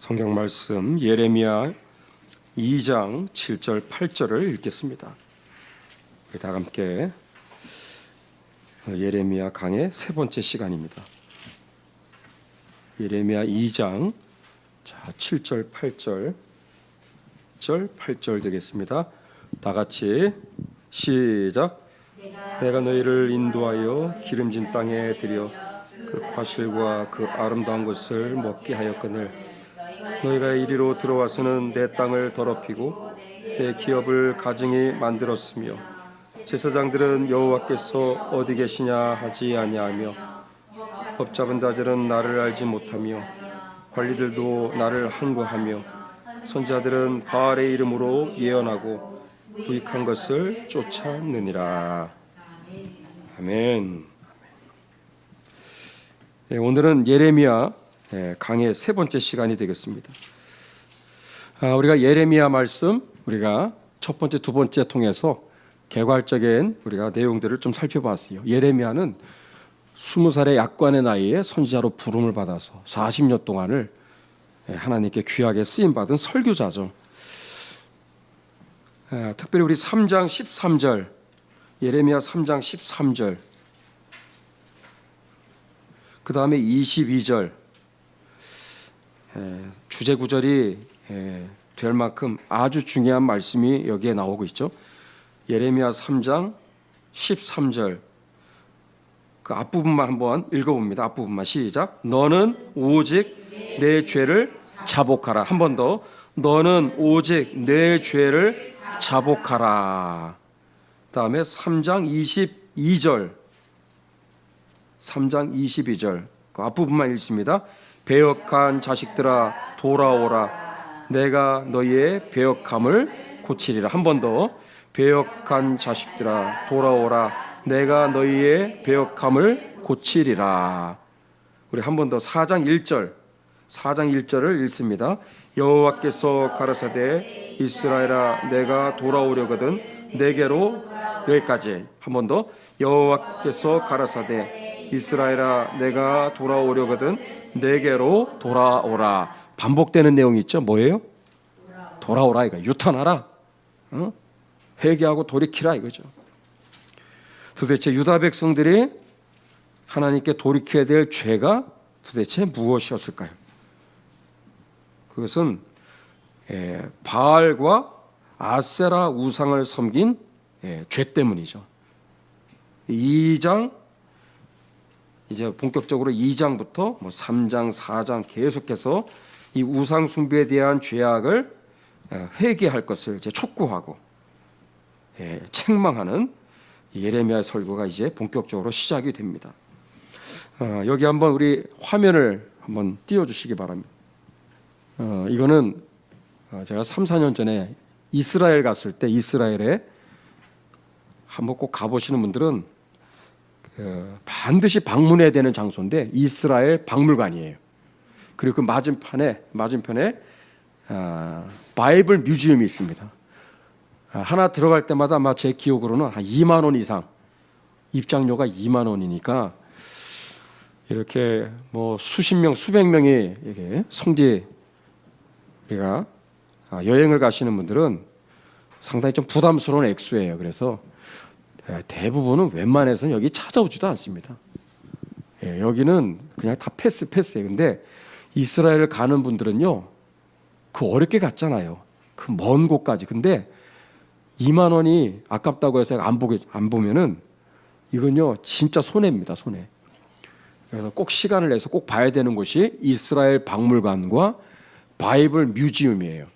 성경 말씀 예레미야 2장 7절 8절을 읽겠습니다. 다 함께 예레미야 강의 세 번째 시간입니다. 예레미야 2장 7절 8절 되겠습니다. 다 같이 시작. 내가 너희를 인도하여 기름진 땅에 들여 그 과실과 그 아름다운 것을 먹게 하였거늘 너희가 이리로 들어와서는 내 땅을 더럽히고 내 기업을 가증히 만들었으며 제사장들은 여호와께서 어디 계시냐 하지 아니하며 법 잡은 자들은 나를 알지 못하며 관리들도 나를 항거하며 선지자들은 바알의 이름으로 예언하고 부익한 것을 쫓았느니라. 아멘. 네, 오늘은 예레미야 강의 세 번째 시간이 되겠습니다. 우리가 예레미야 말씀 우리가 첫 번째, 두 번째 통해서 개괄적인 우리가 내용들을 좀 살펴봤어요. 예레미야는 20살의 약관의 나이에 선지자로 부름을 받아서 40년 동안을 하나님께 귀하게 쓰임받은 설교자죠. 특별히 우리 3장 13절 예레미야 3장 13절 그 다음에 22절 주제 구절이 될 만큼 아주 중요한 말씀이 여기에 나오고 있죠. 예레미야 3장 13절 그 앞부분만 한번 읽어봅니다. 앞부분만 시작. 너는 오직 내 죄를 자복하라. 한 번 더. 너는 오직 내 죄를 자복하라. 다음에 3장 22절 3장 22절 그 앞부분만 읽습니다. 배역한 자식들아 돌아오라. 내가 너희의 배역함을 고치리라. 한 번 더. 배역한 자식들아 돌아오라. 내가 너희의 배역함을 고치리라. 우리 한 번 더 4장 1절을 읽습니다. 여호와께서 가라사대 이스라엘아 내가 돌아오려거든 내게로. 여기까지 한 번 더. 여호와께서 가라사대 이스라엘아 내가 돌아오려거든 내게로 돌아오라. 반복되는 내용이 있죠. 뭐예요? 돌아오라 이거. 유턴하라. 회개하고 돌이키라 이거죠. 도대체 유다 백성들이 하나님께 돌이켜야 될 죄가 도대체 무엇이었을까요? 그것은 바알과 아세라 우상을 섬긴 죄 때문이죠. 2장 이제 본격적으로 2장부터 3장, 4장 계속해서 이 우상 숭배에 대한 죄악을 회개할 것을 이제 촉구하고 책망하는 예레미야 설교가 이제 본격적으로 시작이 됩니다. 여기 한번 우리 화면을 한번 띄워주시기 바랍니다. 이거는 제가 3, 4년 전에 이스라엘 갔을 때 이스라엘에 한번 꼭 가보시는 분들은 반드시 방문해야 되는 장소인데 이스라엘 박물관이에요. 그리고 그 맞은편에 바이블 뮤지엄이 있습니다. 하나 들어갈 때마다 아마 제 기억으로는 한 2만 원 이상 입장료가 2만 원이니까 이렇게 뭐 수십 명 수백 명이 이게 성지 우리가 여행을 가시는 분들은 상당히 좀 부담스러운 액수예요. 그래서 대부분은 웬만해서는 여기 찾아오지도 않습니다. 여기는 그냥 다 패스예요. 근데 이스라엘 가는 분들은요, 그 어렵게 갔잖아요. 그 먼 곳까지. 근데 2만 원이 아깝다고 해서 안 보면은 이건요 진짜 손해입니다. 손해. 그래서 꼭 시간을 내서 꼭 봐야 되는 곳이 이스라엘 박물관과 바이블 뮤지엄이에요.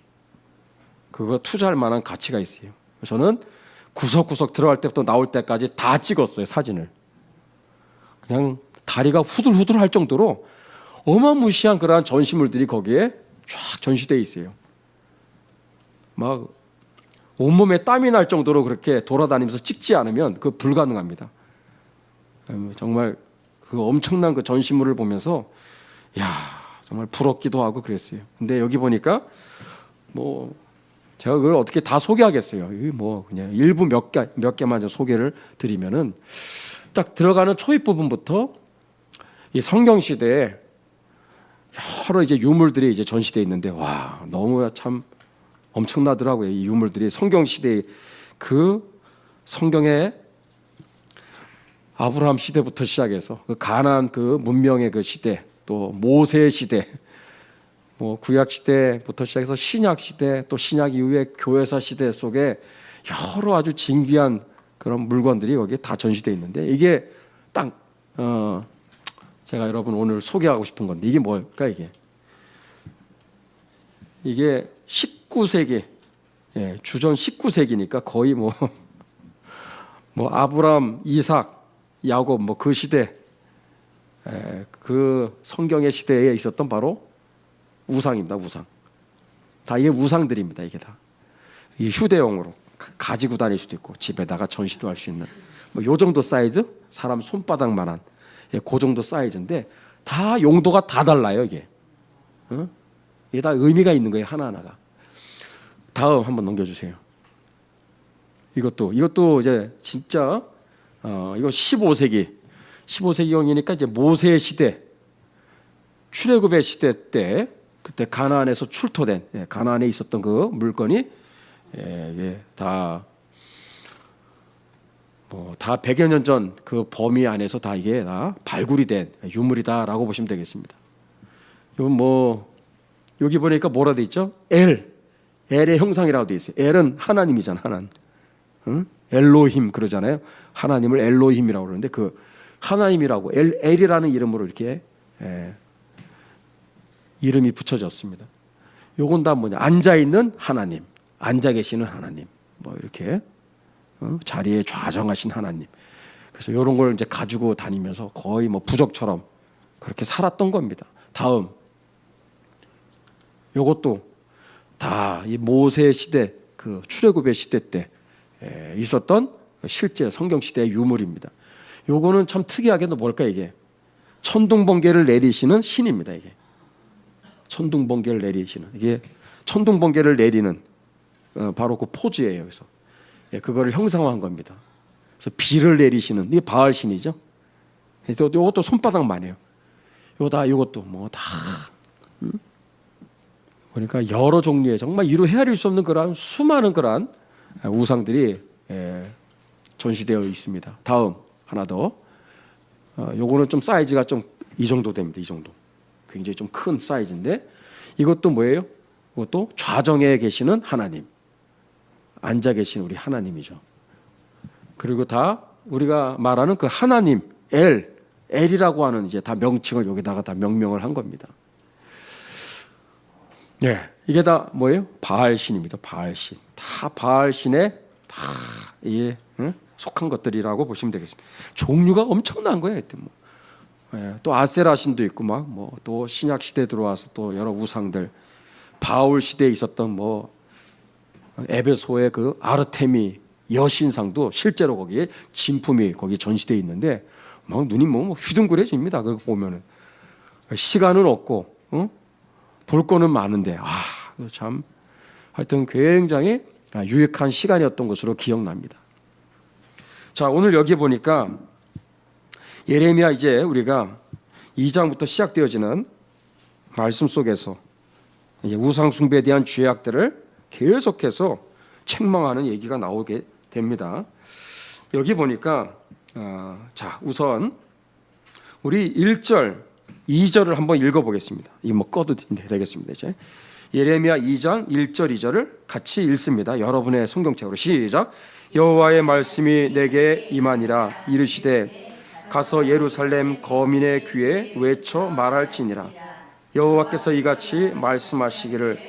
그거 투자할 만한 가치가 있어요. 저는 구석구석 들어갈 때부터 나올 때까지 다 찍었어요. 사진을. 그냥 다리가 후들후들할 정도로 어마무시한 그러한 전시물들이 거기에 쫙 전시되어 있어요. 막 온몸에 땀이 날 정도로 그렇게 돌아다니면서 찍지 않으면 그거 불가능합니다. 정말 그 엄청난 그 전시물을 보면서 정말 부럽기도 하고 그랬어요. 근데 여기 보니까 뭐 제가 그걸 어떻게 다 소개하겠어요. 뭐 그냥 일부 몇 개만 좀 소개를 드리면은 딱 들어가는 초입 부분부터 이 성경 시대에 여러 이제 유물들이 이제 전시되어 있는데 와 너무 참 엄청나더라고요. 이 유물들이 성경 시대의 그 성경의 아브라함 시대부터 시작해서 그 가나안 그 문명의 그 시대, 또 모세 시대, 뭐 구약 시대부터 시작해서 신약 시대, 또 신약 이후의 교회사 시대 속에 여러 아주 진귀한 그런 물건들이 여기 다 전시되어 있는데 이게 딱 제가 여러분 오늘 소개하고 싶은 건데 이게 뭘까 이게 19세기 주전 19세기니까 거의 뭐 아브람, 이삭, 야곱 뭐 그 시대 그 성경의 시대에 있었던 바로 우상입니다. 우상. 다 이게 우상들입니다. 이게 다. 이 휴대용으로 가지고 다닐 수도 있고 집에다가 전시도 할 수 있는 뭐 요 정도 사이즈, 사람 손바닥만한 그 정도 사이즈인데 다 용도가 다 달라요. 이게. 이게 다 의미가 있는 거예요. 하나하나가. 다음 한번 넘겨주세요. 이것도 이제 진짜 이거 15세기형이니까 이제 모세 시대, 출애굽의 시대 때 그때 가나안에서 출토된 가나안에 있었던 그 물건이 다 100여 년 전 그 범위 안에서 다 이게 다 발굴이 된 유물이다라고 보시면 되겠습니다. 이건 뭐 여기 보니까 뭐라 돼 있죠? 엘의 형상이라고 돼 있어요. 엘은 하나님이잖아, 하나님. 응? 엘로힘 그러잖아요. 하나님을 엘로힘이라고 그러는데 그 하나님이라고 엘이라는 이름으로 이렇게 이름이 붙여졌습니다. 요건 다 뭐냐? 앉아 있는 하나님, 앉아 계시는 하나님, 뭐 이렇게 자리에 좌정하신 하나님. 그래서 이런 걸 이제 가지고 다니면서 거의 뭐 부적처럼 그렇게 살았던 겁니다. 다음, 요것도 다 이 모세 시대, 그 출애굽의 시대 때 있었던 실제 성경 시대의 유물입니다. 요거는 참 특이하게도 뭘까 이게 천둥번개를 내리시는 신입니다. 이게 천둥번개를 내리시는 이게 천둥번개를 내리는 바로 그 포즈예요. 그래서 그거를 형상화한 겁니다. 그래서 비를 내리시는 이게 바알 신이죠. 그래서 이것도 손바닥만 해요. 이것도 뭐 다 그러니까 여러 종류의 정말 이루 헤아릴 수 없는 그런 수많은 그런 우상들이 전시되어 있습니다. 다음 하나 더. 요거는 좀 사이즈가 좀 이 정도 됩니다. 이 정도. 굉장히 좀 큰 사이즈인데 이것도 뭐예요? 이것도 좌정에 계시는 하나님. 앉아 계신 우리 하나님이죠. 그리고 다 우리가 말하는 그 하나님 엘이라고 하는 이제 다 명칭을 여기다가 다 명명을 한 겁니다. 이게 다 뭐예요? 바알신입니다. 바알신. 다 바알신에 다 이게 속한 것들이라고 보시면 되겠습니다. 종류가 엄청난 거예요. 또 아세라신도 있고 막 뭐 또 신약 시대 들어와서 또 여러 우상들, 바울 시대에 있었던 뭐 에베소의 그 아르테미 여신상도 실제로 거기에 진품이 거기 전시되어 있는데 막 눈이 뭐 휘둥그레집니다. 그거 보면은 시간은 없고 볼 거는 많은데 참 하여튼 굉장히 유익한 시간이었던 것으로 기억납니다. 자, 오늘 여기 보니까 예레미야 이제 우리가 2장부터 시작되어지는 말씀 속에서 이제 우상 숭배에 대한 죄악들을 계속해서 책망하는 얘기가 나오게 됩니다. 여기 보니까 자, 우선 우리 1절, 2절을 한번 읽어보겠습니다. 이거 뭐 꺼도 되겠습니다. 이제 예레미야 2장 1절, 2절을 같이 읽습니다. 여러분의 성경책으로 시작. 여호와의 말씀이 내게 임하니라. 이르시되 가서 예루살렘 거민의 귀에 외쳐 말할지니라. 여호와께서 이같이 말씀하시기를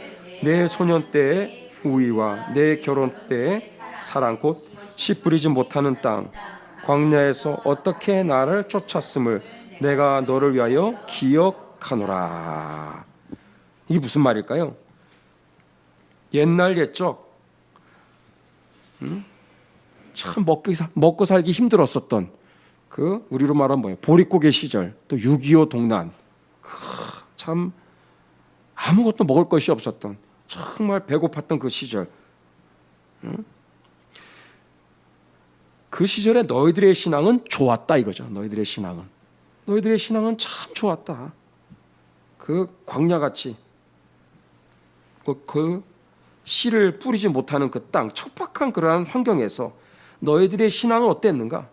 내 소년 때의 우위와 내 결혼 때의 사랑 곧 씨 뿌리지 못하는 땅 광야에서 어떻게 나를 쫓았음을 내가 너를 위하여 기억하노라. 이게 무슨 말일까요? 옛날 옛적 참 먹고 살기 힘들었었던 그 우리로 말하면 뭐예요? 보릿고개 시절, 또 6.25 동란, 참 아무것도 먹을 것이 없었던 정말 배고팠던 그 시절. 그 시절에 너희들의 신앙은 좋았다 이거죠. 너희들의 신앙은 참 좋았다. 그 광야같이 그 씨를 뿌리지 못하는 그 땅, 척박한 그러한 환경에서 너희들의 신앙은 어땠는가?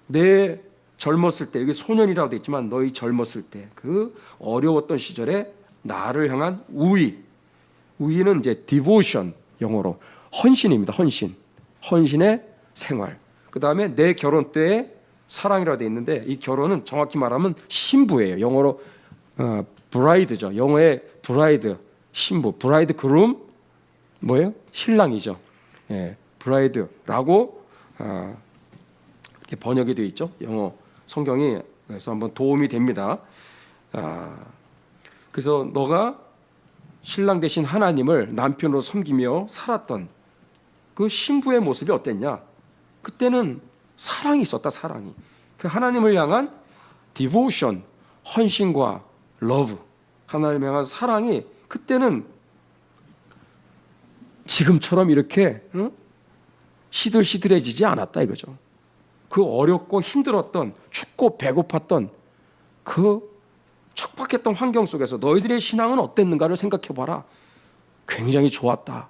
내 젊었을 때, 여기 소년이라고 돼 있지만 너희 젊었을 때 그 어려웠던 시절에 나를 향한 우위는 이제 devotion, 영어로 헌신입니다. 헌신의 생활. 그 다음에 내 결혼 때의 사랑이라고 돼 있는데 이 결혼은 정확히 말하면 신부예요. 영어로 bride죠. 영어의 bride, 신부, bride groom 뭐예요? 신랑이죠. 예, bride라고 이렇게 번역이 되어 있죠. 영어 성경이. 그래서 한번 도움이 됩니다. 그래서 너가 신랑 되신 하나님을 남편으로 섬기며 살았던 그 신부의 모습이 어땠냐? 그때는 사랑이 있었다. 사랑이. 그 하나님을 향한 devotion, 헌신과 love, 하나님을 향한 사랑이 그때는 지금처럼 이렇게 시들시들해지지 않았다 이거죠. 그 어렵고 힘들었던, 춥고 배고팠던 그 척박했던 환경 속에서 너희들의 신앙은 어땠는가를 생각해봐라. 굉장히 좋았다.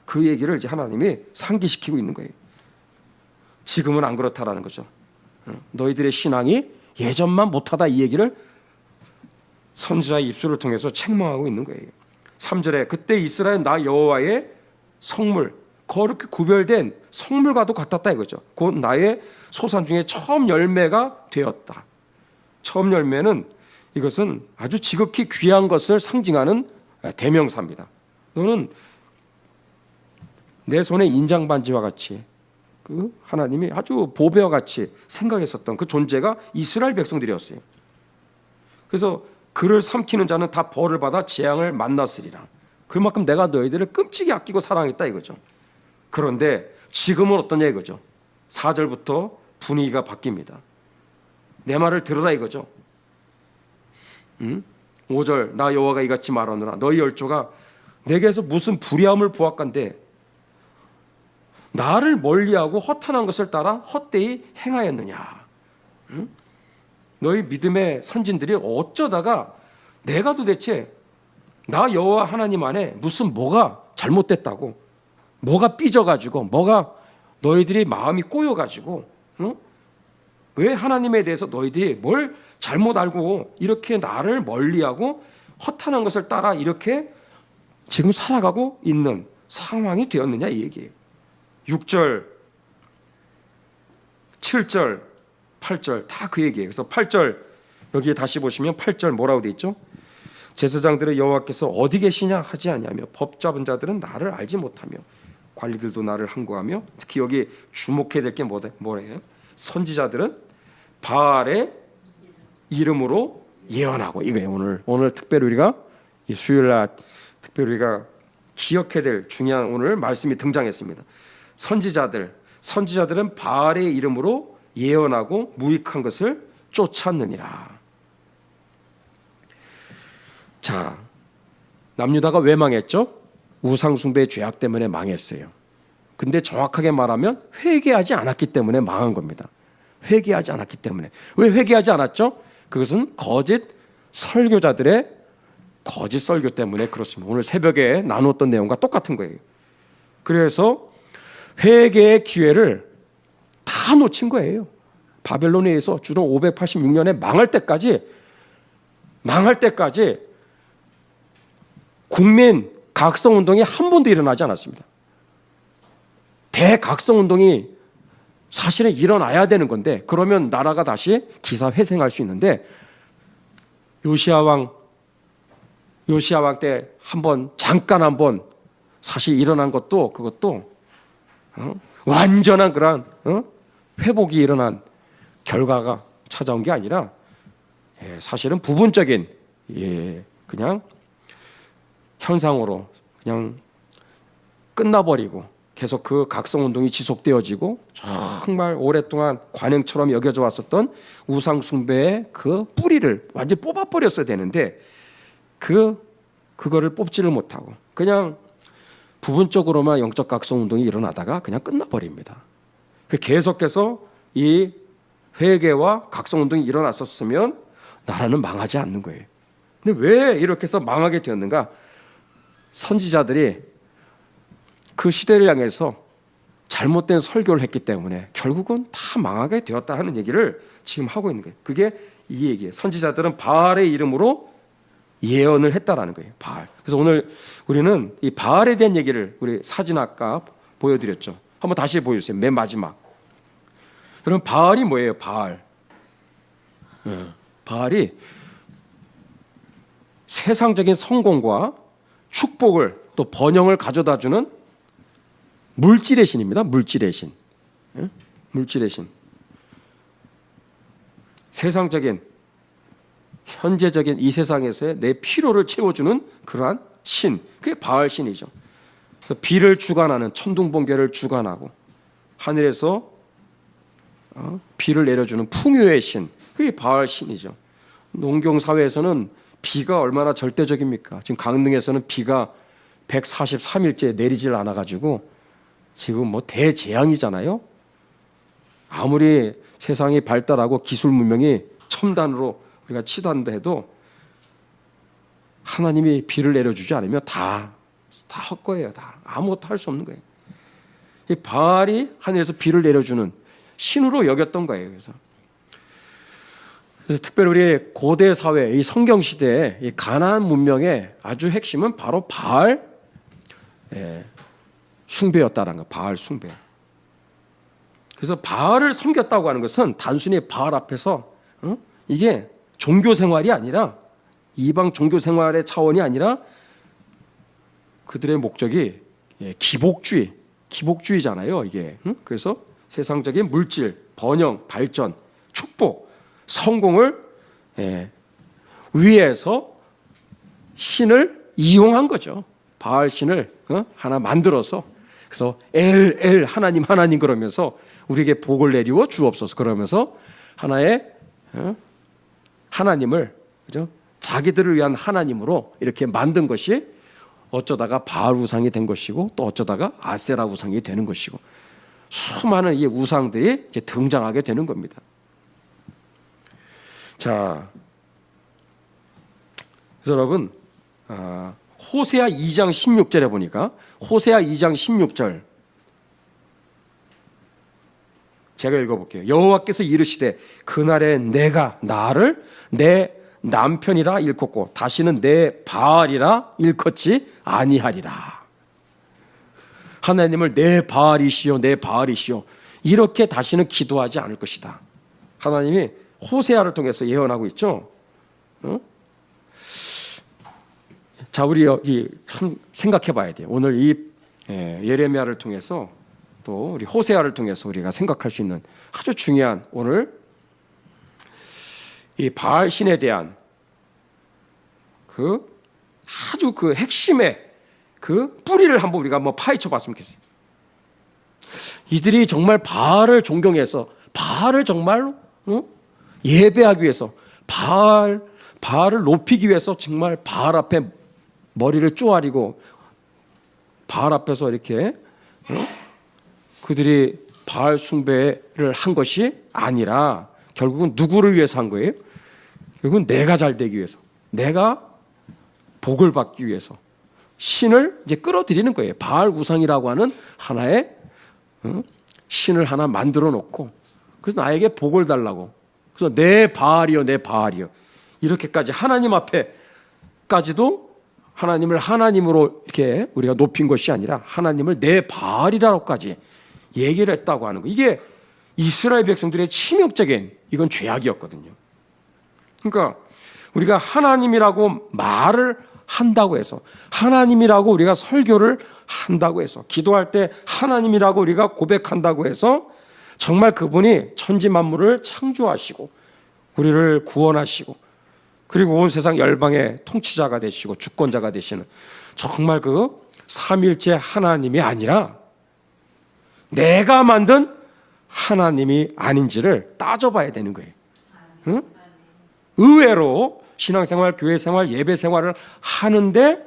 그 얘기를 이제 하나님이 상기시키고 있는 거예요. 지금은 안 그렇다라는 거죠. 너희들의 신앙이 예전만 못하다 이 얘기를 선지자의 입술을 통해서 책망하고 있는 거예요. 3절에 그때 이스라엘 나 여호와의 성물, 거룩히 구별된 성물과도 같았다 이거죠. 곧 나의 소산 중에 처음 열매가 되었다. 처음 열매는 이것은 아주 지극히 귀한 것을 상징하는 대명사입니다. 너는 내 손에 인장반지와 같이 그 하나님이 아주 보배와 같이 생각했었던 그 존재가 이스라엘 백성들이었어요. 그래서 그를 삼키는 자는 다 벌을 받아 재앙을 만났으리라. 그만큼 내가 너희들을 끔찍이 아끼고 사랑했다 이거죠. 그런데 지금은 어떠냐 이거죠. 4절부터 분위기가 바뀝니다. 내 말을 들으라 이거죠. 5절 나 여호와가 이같이 말하노라 너희 열조가 내게서 무슨 불의함을 보았건대 나를 멀리하고 허탄한 것을 따라 헛되이 행하였느냐. 너희 믿음의 선진들이 어쩌다가 내가 도대체 나 여호와 하나님 안에 무슨 뭐가 잘못됐다고, 뭐가 삐져가지고, 뭐가 너희들이 마음이 꼬여가지고, 왜 하나님에 대해서 너희들이 뭘 잘못 알고 이렇게 나를 멀리하고 허탄한 것을 따라 이렇게 지금 살아가고 있는 상황이 되었느냐 이 얘기예요. 6절, 7절, 8절 다 그 얘기예요. 그래서 8절 여기에 다시 보시면 8절 뭐라고 돼 있죠? 제사장들의 여호와께서 어디 계시냐 하지 아니하며 법 잡은 자들은 나를 알지 못하며 관리들도 나를 항구하며 특히 여기 주목해야 될 게 뭐래요? 선지자들은 바알의 이름으로 예언하고 이거예요. 오늘 특별히 우리가 이 수요일날 특별히 우리가 기억해야 될 중요한 오늘 말씀이 등장했습니다. 선지자들은 바알의 이름으로 예언하고 무익한 것을 쫓았느니라. 자, 남유다가 왜 망했죠? 우상숭배의 죄악 때문에 망했어요. 근데 정확하게 말하면 회개하지 않았기 때문에 망한 겁니다. 회개하지 않았기 때문에. 왜 회개하지 않았죠? 그것은 거짓 설교자들의 거짓 설교 때문에 그렇습니다. 오늘 새벽에 나누었던 내용과 똑같은 거예요. 그래서 회개의 기회를 다 놓친 거예요. 바벨론에 의해서 주로 586년에 망할 때까지 국민 각성운동이 한 번도 일어나지 않았습니다. 대각성운동이 사실은 일어나야 되는 건데 그러면 나라가 다시 기사회생할 수 있는데 요시야 왕 때 잠깐 한번 사실 일어난 것도 그것도 완전한 그런 회복이 일어난 결과가 찾아온 게 아니라 사실은 부분적인 그냥 현상으로 그냥 끝나버리고 계속 그 각성운동이 지속되어지고 정말 오랫동안 관행처럼 여겨져 왔었던 우상숭배의 그 뿌리를 완전히 뽑아버렸어야 되는데 그거를 뽑지를 못하고 그냥 부분적으로만 영적 각성운동이 일어나다가 그냥 끝나버립니다. 계속해서 이 회개와 각성운동이 일어났었으면 나라는 망하지 않는 거예요. 근데 왜 이렇게 해서 망하게 되었는가? 선지자들이 그 시대를 향해서 잘못된 설교를 했기 때문에 결국은 다 망하게 되었다 하는 얘기를 지금 하고 있는 거예요. 그게 이 얘기예요. 선지자들은 바알의 이름으로 예언을 했다라는 거예요. 바알. 그래서 오늘 우리는 이 바알에 대한 얘기를 우리 사진 아까 보여드렸죠. 한번 다시 보여주세요. 맨 마지막. 그럼 바알이 뭐예요? 바알. 바알이 세상적인 성공과 축복을 또 번영을 가져다주는 물질의 신입니다. 물질의 신. 물질의 신. 세상적인 현재적인 이 세상에서의 내 필요를 채워주는 그러한 신. 그게 바알 신이죠. 그래서 비를 주관하는 천둥번개를 주관하고 하늘에서 비를 내려주는 풍요의 신. 그게 바알 신이죠. 농경 사회에서는 비가 얼마나 절대적입니까? 지금 강릉에서는 비가 143일째 내리질 않아 가지고 지금 뭐 대재앙이잖아요. 아무리 세상이 발달하고 기술 문명이 첨단으로 우리가 치닫는다 해도 하나님이 비를 내려주지 않으면 다 헛거예요. 다 아무것도 할 수 없는 거예요. 이 바알이 하늘에서 비를 내려주는 신으로 여겼던 거예요. 그래서 특별히 우리 고대 사회, 이 성경 시대에 이 가나안 문명의 아주 핵심은 바로 바알 숭배였다라는 거. 바알 숭배. 그래서 바알을 섬겼다고 하는 것은 단순히 바알 앞에서 이게 종교 생활이 아니라 이방 종교 생활의 차원이 아니라 그들의 목적이 기복주의잖아요. 이게 그래서 세상적인 물질, 번영, 발전, 축복, 성공을 위해서 신을 이용한 거죠. 바알 신을 하나 만들어서 그래서 엘 하나님 그러면서 우리에게 복을 내리워 주옵소서 그러면서 하나의 하나님을 그죠? 자기들을 위한 하나님으로 이렇게 만든 것이 어쩌다가 바알 우상이 된 것이고 또 어쩌다가 아세라 우상이 되는 것이고 수많은 이 우상들이 이제 등장하게 되는 겁니다. 자, 그래서 여러분 호세아 2장 16절에 보니까 호세아 2장 16절 제가 읽어볼게요. 여호와께서 이르시되 그날에 내가 나를 내 남편이라 일컫고 다시는 내 바알이라 일컫지 아니하리라. 하나님을 내 바알이시오 내 바알이시오 이렇게 다시는 기도하지 않을 것이다. 하나님이 호세아를 통해서 예언하고 있죠. 자, 우리 여기 참 생각해 봐야 돼요. 오늘 이 예레미야를 통해서 또 우리 호세아를 통해서 우리가 생각할 수 있는 아주 중요한 오늘 이 바알 신에 대한 그 아주 그 핵심의 그 뿌리를 우리가 한번 파헤쳐 봤으면 좋겠어요. 이들이 정말 바알을 존경해서 바알을 정말 예배하기 위해서 바알을 높이기 위해서 정말 바알 앞에 머리를 쪼아리고 바알 앞에서 이렇게 그들이 바알 숭배를 한 것이 아니라 결국은 누구를 위해서 한 거예요? 결국은 내가 잘 되기 위해서, 내가 복을 받기 위해서 신을 이제 끌어들이는 거예요. 바알 우상이라고 하는 하나의 신을 하나 만들어 놓고 그래서 나에게 복을 달라고. 그래서 내 바알이요, 내 바알이요. 이렇게까지 하나님 앞에까지도 하나님을 하나님으로 이렇게 우리가 높인 것이 아니라 하나님을 내 바알이라고까지 얘기를 했다고 하는 거. 이게 이스라엘 백성들의 치명적인 이건 죄악이었거든요. 그러니까 우리가 하나님이라고 말을 한다고 해서 하나님이라고 우리가 설교를 한다고 해서 기도할 때 하나님이라고 우리가 고백한다고 해서 정말 그분이 천지 만물을 창조하시고 우리를 구원하시고 그리고 온 세상 열방의 통치자가 되시고 주권자가 되시는 정말 그 삼일째 하나님이 아니라 내가 만든 하나님이 아닌지를 따져봐야 되는 거예요. 응? 의외로 신앙생활, 교회생활, 예배생활을 하는데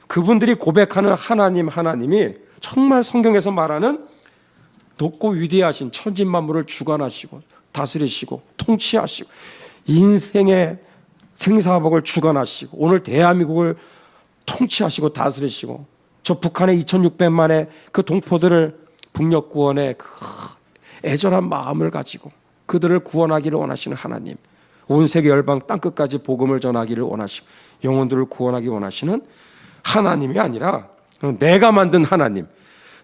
그분들이 고백하는 하나님이 정말 성경에서 말하는 높고 위대하신 천지 만물을 주관하시고 다스리시고 통치하시고 인생의 생사복을 주관하시고 오늘 대한민국을 통치하시고 다스리시고 저 북한의 2600만의 그 동포들을 북녘 구원의 그 애절한 마음을 가지고 그들을 구원하기를 원하시는 하나님, 온 세계 열방 땅끝까지 복음을 전하기를 원하시고 영혼들을 구원하기 원하시는 하나님이 아니라 내가 만든 하나님,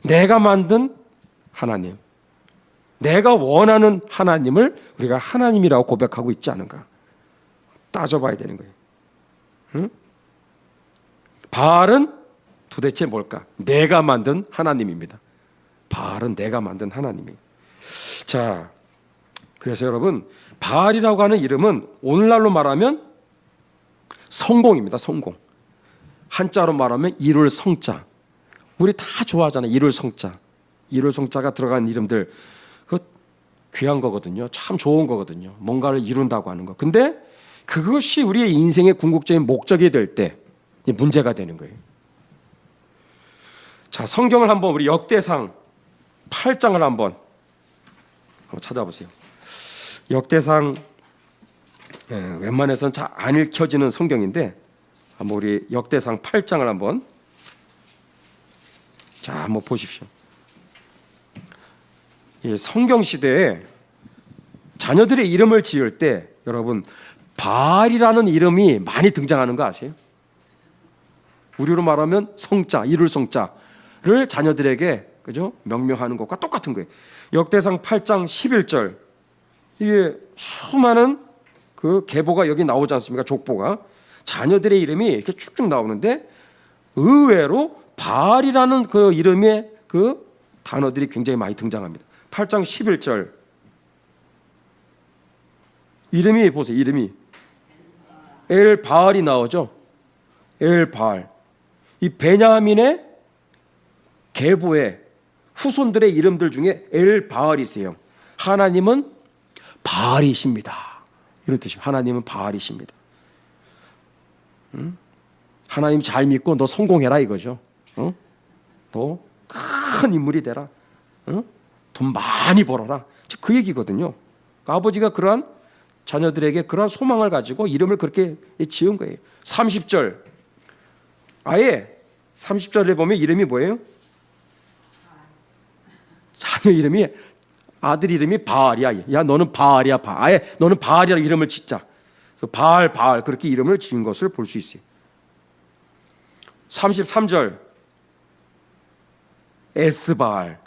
내가 만든 하나님, 내가 원하는 하나님을 우리가 하나님이라고 고백하고 있지 않은가 따져봐야 되는 거예요. 응? 바알은 도대체 뭘까? 내가 만든 하나님입니다. 바알은 내가 만든 하나님이에요. 자, 그래서 여러분, 바알이라고 하는 이름은 오늘날로 말하면 성공입니다. 성공. 한자로 말하면 이룰 성자. 우리 다 좋아하잖아요. 이룰 성자. 이룰 성자가 들어간 이름들, 그 귀한 거거든요. 참 좋은 거거든요. 뭔가를 이룬다고 하는 거. 근데 그것이 우리의 인생의 궁극적인 목적이 될 때 문제가 되는 거예요. 자, 성경을 한번 우리 역대상 8장을 한번 찾아보세요. 역대상 웬만해서는 잘 안 읽혀지는 성경인데 한번 우리 역대상 8장을 한번 자 한번 보십시오. 이 성경 시대에 자녀들의 이름을 지을 때 여러분 바알이라는 이름이 많이 등장하는 거 아세요? 우리로 말하면 성자, 이룰 성자를 자녀들에게 그죠? 명명하는 것과 똑같은 거예요. 역대상 8장 11절 이게 수많은 그 계보가 여기 나오지 않습니까? 족보가 자녀들의 이름이 이렇게 쭉쭉 나오는데 의외로 바알이라는 그 이름의 그 단어들이 굉장히 많이 등장합니다. 8장 11절 이름이 보세요. 이름이 엘바알이 나오죠. 엘바알. 이 베냐민의 계보의 후손들의 이름들 중에 엘바알이세요. 하나님은 바알이십니다. 이런 뜻입니다. 하나님은 바알이십니다. 하나님 잘 믿고 너 성공해라 이거죠. 너 큰 인물이 되라. 돈 많이 벌어라. 그 얘기거든요. 아버지가 그러한 자녀들에게 그러한 소망을 가지고 이름을 그렇게 지은 거예요. 30절 아예 30절에 보면 이름이 뭐예요? 자녀 이름이 아들 이름이 바알이야. 야 너는 바알이야. 아예 너는 바알이라는 이름을 짓자. 그래서 바알 그렇게 이름을 지은 것을 볼 수 있어요. 33절 에스바알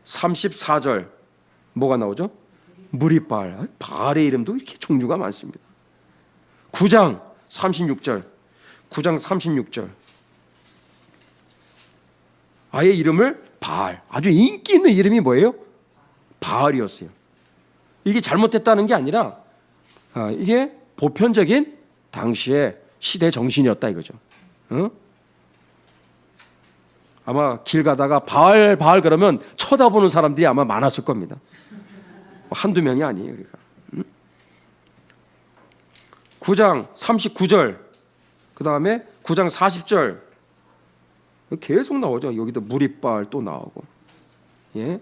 34절 뭐가 나오죠? 무리바알. 바알의 이름도 이렇게 종류가 많습니다. 9장 36절 아예 이름을 바알. 아주 인기 있는 이름이 뭐예요? 바알이었어요. 이게 잘못됐다는 게 아니라 이게 보편적인 당시의 시대 정신이었다 이거죠. 아마 길 가다가 바알 그러면 쳐다보는 사람들이 아마 많았을 겁니다. 한두 명이 아니에요. 우리가. 9장 39절 그 다음에 9장 40절 계속 나오죠. 여기도 무리바알 또 나오고. 예.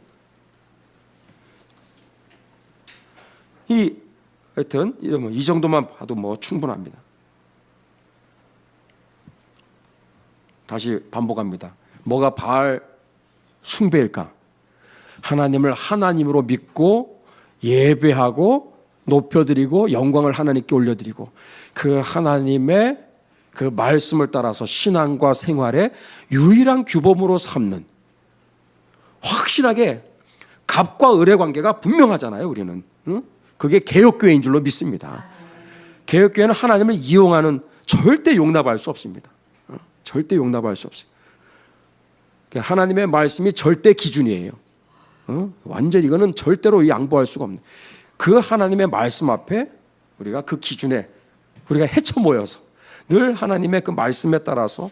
하여튼 이 정도만 봐도 뭐 충분합니다. 다시 반복합니다. 뭐가 바알 숭배일까? 하나님을 하나님으로 믿고 예배하고 높여드리고 영광을 하나님께 올려드리고 그 하나님의 그 말씀을 따라서 신앙과 생활의 유일한 규범으로 삼는 확실하게 갑과 을의 관계가 분명하잖아요. 우리는 그게 개혁교회인 줄로 믿습니다. 개혁교회는 하나님을 이용하는 절대 용납할 수 없습니다. 절대 용납할 수 없어요. 하나님의 말씀이 절대 기준이에요. 완전히 이거는 절대로 양보할 수가 없는 그 하나님의 말씀 앞에 우리가 그 기준에 우리가 헤쳐 모여서 늘 하나님의 그 말씀에 따라서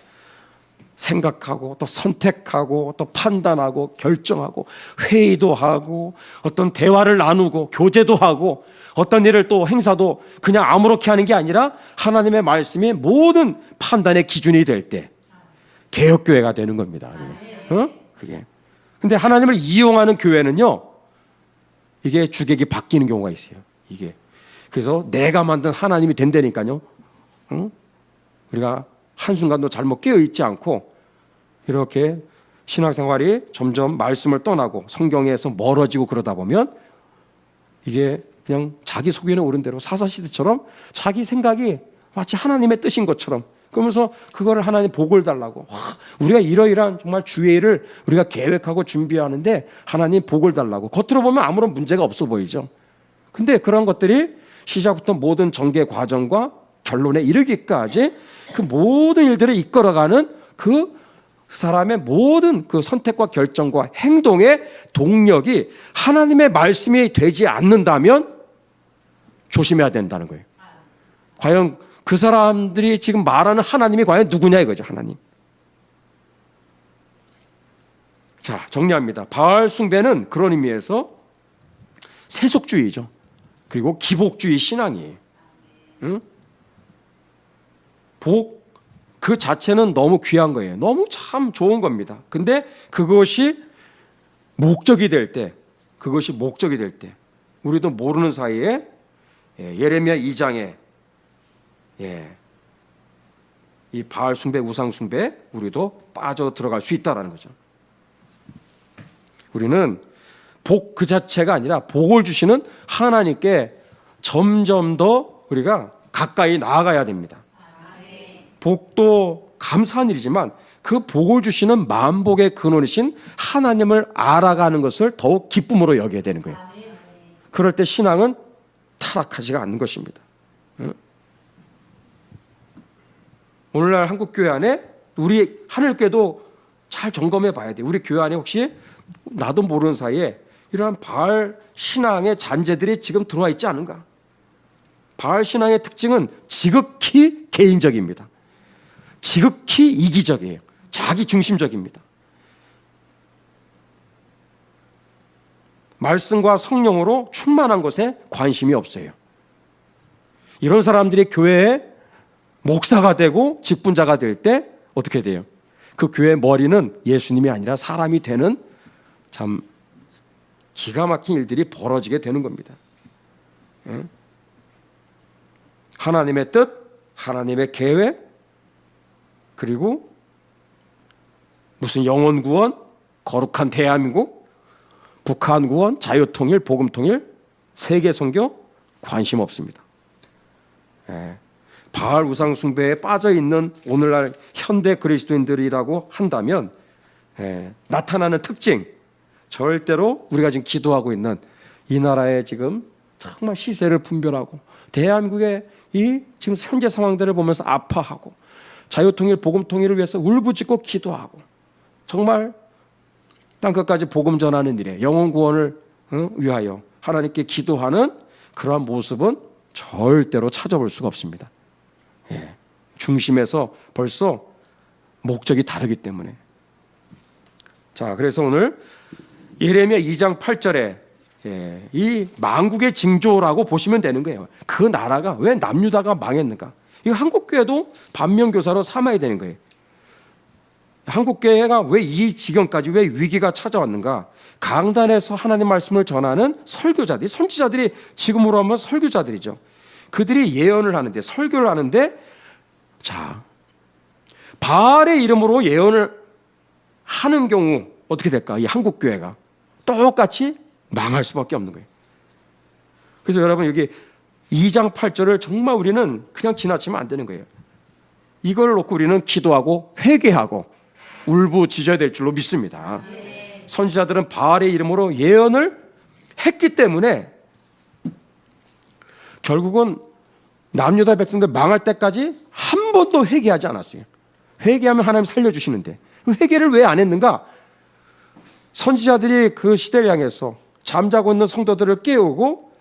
생각하고 또 선택하고 또 판단하고 결정하고 회의도 하고 어떤 대화를 나누고 교제도 하고 어떤 일을 또 행사도 그냥 아무렇게 하는 게 아니라 하나님의 말씀이 모든 판단의 기준이 될 때 개혁교회가 되는 겁니다. 그게. 근데 하나님을 이용하는 교회는요, 이게 주객이 바뀌는 경우가 있어요. 이게 그래서 내가 만든 하나님이 된다니까요. 응? 우리가 한순간도 잘못 깨어있지 않고 이렇게 신앙생활이 점점 말씀을 떠나고 성경에서 멀어지고 그러다 보면 이게 그냥 자기 속에는 옳은 대로 사사시대처럼 자기 생각이 마치 하나님의 뜻인 것처럼 그러면서 그거를 하나님 복을 달라고 우리가 이러이러한 정말 주의를 우리가 계획하고 준비하는데 하나님 복을 달라고 겉으로 보면 아무런 문제가 없어 보이죠. 근데 그런 것들이 시작부터 모든 전개 과정과 결론에 이르기까지 그 모든 일들을 이끌어가는 그 사람의 모든 그 선택과 결정과 행동의 동력이 하나님의 말씀이 되지 않는다면 조심해야 된다는 거예요. 과연 그 사람들이 지금 말하는 하나님이 과연 누구냐 이거죠. 하나님. 자, 정리합니다. 바알 숭배는 그런 의미에서 세속주의죠. 그리고 기복주의 신앙이에요. 응? 복 그 자체는 너무 귀한 거예요. 너무 참 좋은 겁니다. 근데 그것이 목적이 될 때, 우리도 모르는 사이에 예레미야 2장에 이 바알 숭배, 우상 숭배 우리도 빠져 들어갈 수 있다라는 거죠. 우리는 복 그 자체가 아니라 복을 주시는 하나님께 점점 더 우리가 가까이 나아가야 됩니다. 복도 감사한 일이지만 그 복을 주시는 만복의 근원이신 하나님을 알아가는 것을 더욱 기쁨으로 여겨야 되는 거예요. 그럴 때 신앙은 타락하지가 않는 것입니다. 오늘날 한국교회 안에 우리 하늘교회도 잘 점검해 봐야 돼요. 우리 교회 안에 혹시 나도 모르는 사이에 이러한 바알 신앙의 잔재들이 지금 들어와 있지 않은가? 바알 신앙의 특징은 지극히 개인적입니다. 지극히 이기적이에요. 자기 중심적입니다. 말씀과 성령으로 충만한 것에 관심이 없어요. 이런 사람들이 교회에 목사가 되고 직분자가 될 때 어떻게 돼요? 그 교회의 머리는 예수님이 아니라 사람이 되는 참 기가 막힌 일들이 벌어지게 되는 겁니다. 하나님의 뜻, 하나님의 계획, 그리고 무슨 영혼 구원, 거룩한 대한민국, 북한 구원, 자유통일, 복음통일, 세계 선교 관심 없습니다. 바알 우상 숭배에 빠져 있는 오늘날 현대 그리스도인들이라고 한다면 나타나는 특징, 절대로 우리가 지금 기도하고 있는 이 나라의 지금 정말 시세를 분별하고 대한민국의 이 지금 현재 상황들을 보면서 아파하고 자유통일, 복음통일을 위해서 울부짖고 기도하고 정말 땅끝까지 복음 전하는 일에 영혼 구원을 위하여 하나님께 기도하는 그러한 모습은 절대로 찾아볼 수가 없습니다. 중심에서 벌써 목적이 다르기 때문에. 자, 그래서 오늘 예레미야 2장 8절에 이 만국의 징조라고 보시면 되는 거예요. 그 나라가 왜 남유다가 망했는가? 이거 한국교회도 반면교사로 삼아야 되는 거예요. 한국교회가 왜 이 지경까지 왜 위기가 찾아왔는가? 강단에서 하나님 말씀을 전하는 설교자들이, 선지자들이 지금으로 하면 설교자들이죠. 그들이 예언을 하는데, 설교를 하는데, 자, 바알의 이름으로 예언을 하는 경우 어떻게 될까? 이 한국교회가 똑같이 망할 수밖에 없는 거예요. 그래서 여러분 여기 2장 8절을 정말 우리는 그냥 지나치면 안 되는 거예요. 이걸 놓고 우리는 기도하고 회개하고 울부짖어야 될 줄로 믿습니다. 선지자들은 바알의 이름으로 예언을 했기 때문에 결국은 남유다 백성들 망할 때까지 한 번도 회개하지 않았어요. 회개하면 하나님 살려주시는데 회개를 왜 안 했는가? 선지자들이 그 시대를 향해서 잠자고 있는 성도들을 깨우고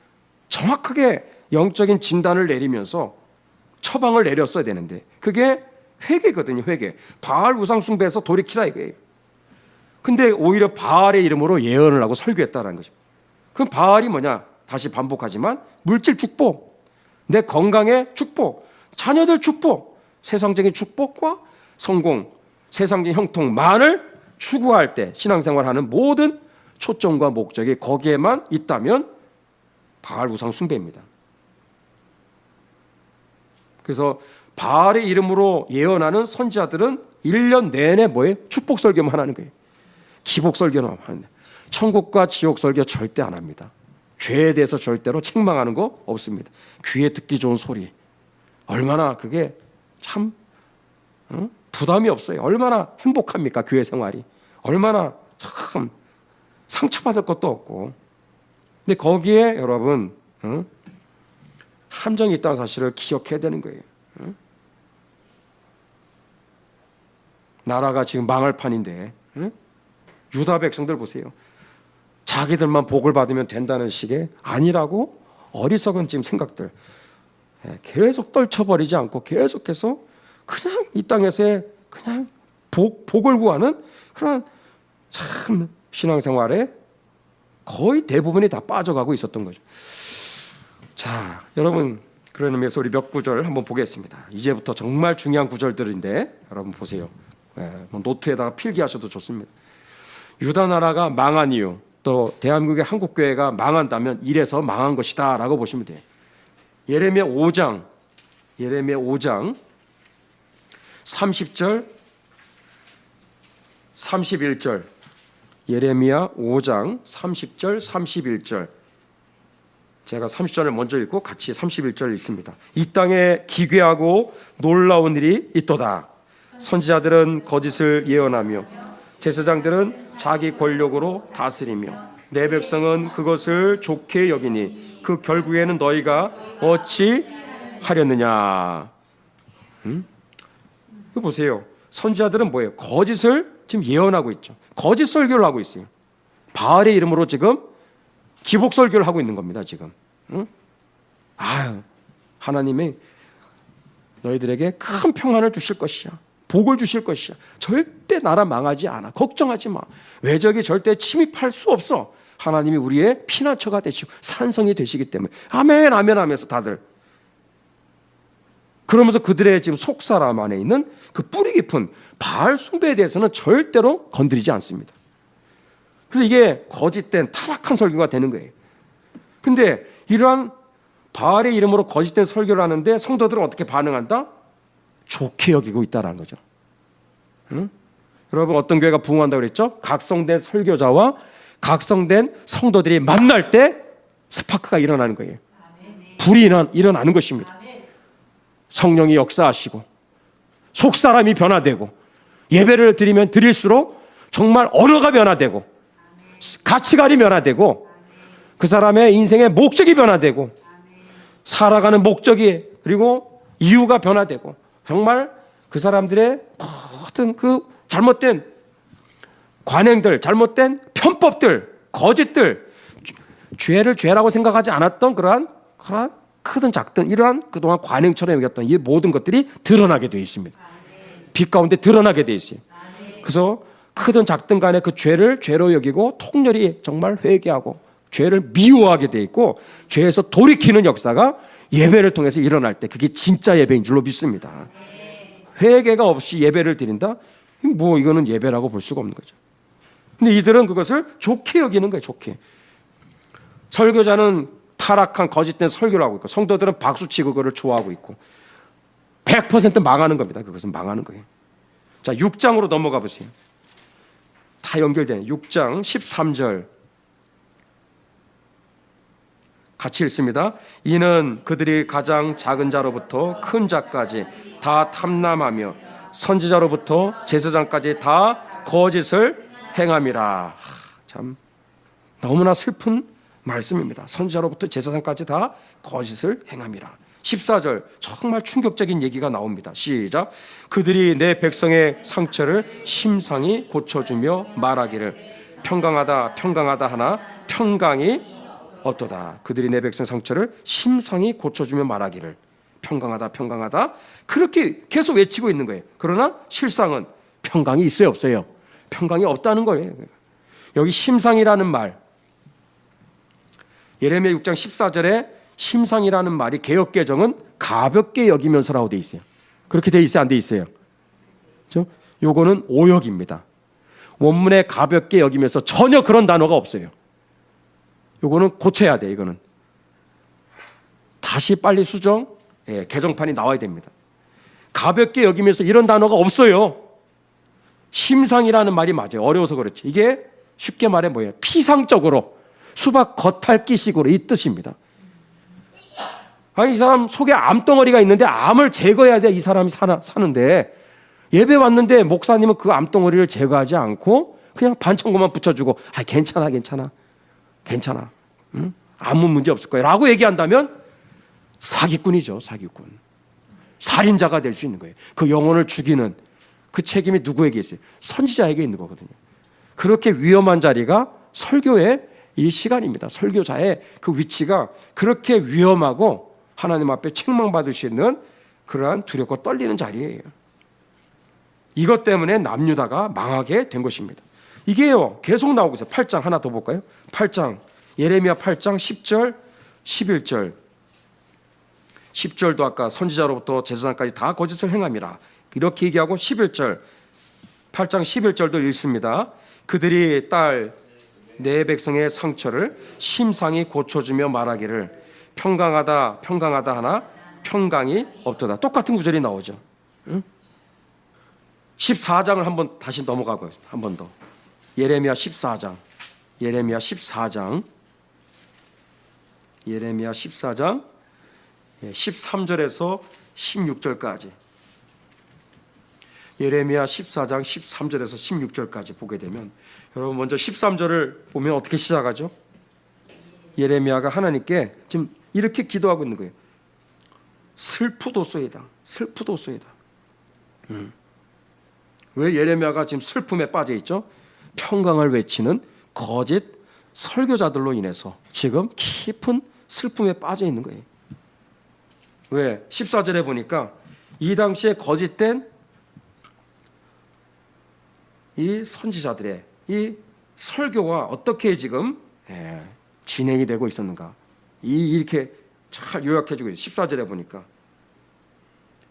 정확하게 영적인 진단을 내리면서 처방을 내렸어야 되는데 그게 회개거든요. 회개. 바알 우상 숭배에서 돌이키라 이거예요. 근데 오히려 바알의 이름으로 예언을 하고 설교했다는 거죠. 그럼 바알이 뭐냐? 다시 반복하지만 물질 축복, 내 건강의 축복, 자녀들 축복, 세상적인 축복과 성공, 세상적인 형통만을 추구할 때 신앙생활하는 모든 초점과 목적이 거기에만 있다면 바알 우상 숭배입니다. 그래서 바알의 이름으로 예언하는 선지자들은 1년 내내 뭐예요? 축복 설교만 하는 거예요. 기복 설교만 하는데 천국과 지옥 설교 절대 안 합니다. 죄에 대해서 절대로 책망하는 거 없습니다. 귀에 듣기 좋은 소리. 얼마나 그게 참 부담이 없어요. 얼마나 행복합니까? 교회 생활이. 얼마나 참 상처받을 것도 없고. 근데 거기에 여러분 함정이 있다는 사실을 기억해야 되는 거예요. 나라가 지금 망할 판인데 유다 백성들 보세요. 자기들만 복을 받으면 된다는 식의 아니라고 어리석은 지금 생각들 계속 떨쳐버리지 않고 계속해서 그냥 이 땅에서의 그냥 복을 구하는 그런 참 신앙생활에 거의 대부분이 다 빠져가고 있었던 거죠. 자, 여러분 그런 의미에서 우리 몇 구절 한번 보겠습니다. 이제부터 정말 중요한 구절들인데 여러분 보세요. 노트에다가 필기하셔도 좋습니다. 유다 나라가 망한 이유, 또 대한민국의 한국교회가 망한다면 이래서 망한 것이다 라고 보시면 돼요. 예레미야 5장 30절 31절 예레미야 5장 30절 31절 제가 30절을 먼저 읽고 같이 31절 읽습니다. 이 땅에 기괴하고 놀라운 일이 있도다. 선지자들은 거짓을 예언하며 제사장들은 자기 권력으로 다스리며 내 백성은 그것을 좋게 여기니 그 결국에는 너희가 어찌 하렸느냐. 이거 보세요. 선지자들은 뭐예요? 거짓을 지금 예언하고 있죠. 거짓 설교를 하고 있어요. 바알의 이름으로 지금 기복 설교를 하고 있는 겁니다. 지금. 하나님이 너희들에게 큰 평안을 주실 것이야. 복을 주실 것이야. 절대 나라 망하지 않아. 걱정하지 마. 외적이 절대 침입할 수 없어. 하나님이 우리의 피난처가 되시고 산성이 되시기 때문에 아멘 아멘 하면서 다들 그러면서 그들의 지금 속사람 안에 있는 그 뿌리 깊은 바알 숭배에 대해서는 절대로 건드리지 않습니다. 그래서 이게 거짓된 타락한 설교가 되는 거예요. 근데 이러한 바알의 이름으로 거짓된 설교를 하는데 성도들은 어떻게 반응한다? 좋게 여기고 있다는 거죠. 여러분 어떤 교회가 부흥한다고 그랬죠? 각성된 설교자와 각성된 성도들이 만날 때 스파크가 일어나는 거예요. 불이 일어나는 것입니다. 성령이 역사하시고 속사람이 변화되고 예배를 드리면 드릴수록 정말 언어가 변화되고 가치관이 변화되고 그 사람의 인생의 목적이 변화되고 살아가는 목적이 그리고 이유가 변화되고 정말 그 사람들의 모든 그 잘못된 관행들, 잘못된 편법들, 거짓들, 죄를 죄라고 생각하지 않았던 그러한 크든 작든 이러한 그동안 관행처럼 여겼던 이 모든 것들이 드러나게 되어 있습니다. 빛 가운데 드러나게 되어 있어요. 그래서 크든 작든 간에 그 죄를 죄로 여기고 통렬히 정말 회개하고 죄를 미워하게 되어 있고 죄에서 돌이키는 역사가 예배를 통해서 일어날 때 그게 진짜 예배인 줄로 믿습니다. 회개가 없이 예배를 드린다? 뭐 이거는 예배라고 볼 수가 없는 거죠. 근데 이들은 그것을 좋게 여기는 거예요. 좋게. 설교자는 타락한 거짓된 설교를 하고 있고 성도들은 박수치고 그거를 좋아하고 있고 100% 망하는 겁니다. 그것은 망하는 거예요. 자, 6장으로 넘어가 보세요. 다 연결되는 6장 13절 같이 읽습니다. 이는 그들이 가장 작은 자로부터 큰 자까지 다 탐람하며 선지자로부터 제사장까지 다 거짓을 행함이라. 참 너무나 슬픈 말씀입니다. 선지자로부터 제사장까지 다 거짓을 행함이라. 14절 정말 충격적인 얘기가 나옵니다. 시작. 그들이 내 백성의 상처를 심상히 고쳐주며 말하기를 평강하다 평강하다 하나 평강이 없도다. 그들이 내 백성 상처를 심상히 고쳐주며 말하기를 평강하다 평강하다 그렇게 계속 외치고 있는 거예요. 그러나 실상은 평강이 있어요 없어요? 평강이 없다는 거예요. 여기 심상이라는 말 예레미야 6장 14절에 심상이라는 말이 개역개정은 가볍게 여기면서라고 돼 있어요. 그렇게 돼 있어요 안 돼 있어요? 그렇죠? 요거는 오역입니다. 원문에 가볍게 여기면서 전혀 그런 단어가 없어요. 요거는 고쳐야 돼. 이거는 다시 빨리 수정 개정판이 나와야 됩니다. 가볍게 여기면서 이런 단어가 없어요. 심상이라는 말이 맞아요. 어려워서 그렇지. 이게 쉽게 말해 뭐예요? 피상적으로 수박 겉핥기식으로 이 뜻입니다. 아니, 이 사람 속에 암덩어리가 있는데 암을 제거해야 돼. 이 사람이 사는데 예배 왔는데 목사님은 그 암덩어리를 제거하지 않고 그냥 반창고만 붙여주고 괜찮아 응? 아무 문제 없을 거야 라고 얘기한다면 사기꾼이죠. 사기꾼. 살인자가 될 수 있는 거예요. 그 영혼을 죽이는 그 책임이 누구에게 있어요? 선지자에게 있는 거거든요. 그렇게 위험한 자리가 설교의 이 시간입니다. 설교자의 그 위치가 그렇게 위험하고 하나님 앞에 책망받을 수 있는 그러한 두렵고 떨리는 자리예요. 이것 때문에 남유다가 망하게 된 것입니다. 이게요 계속 나오고 있어요. 8장 하나 더 볼까요? 8장 예레미야 8장 10절 11절 10절도 아까 선지자로부터 제사장까지 다 거짓을 행함이라 이렇게 얘기하고 11절 8장 11절도 읽습니다. 그들이 딸 내 백성의 상처를 심상히 고쳐주며 말하기를 평강하다 하나 평강이 없도다. 똑같은 구절이 나오죠. 응? 14장을 한번 다시 넘어가고 한 번 더. 예레미야 14장 13절에서 16절까지 예레미야 14장 13절에서 16절까지 보게 되면 여러분 먼저 13절을 보면 어떻게 시작하죠? 예레미야가 하나님께 지금 이렇게 기도하고 있는 거예요. 슬프도소이다. 왜 예레미야가 지금 슬픔에 빠져 있죠? 평강을 외치는 거짓 설교자들로 인해서 지금 깊은 슬픔에 빠져 있는 거예요. 왜? 14절에 보니까 이 당시에 거짓된 이 선지자들의 이 설교가 어떻게 지금 진행이 되고 있었는가 이렇게 잘 요약해 주고 있어요. 14절에 보니까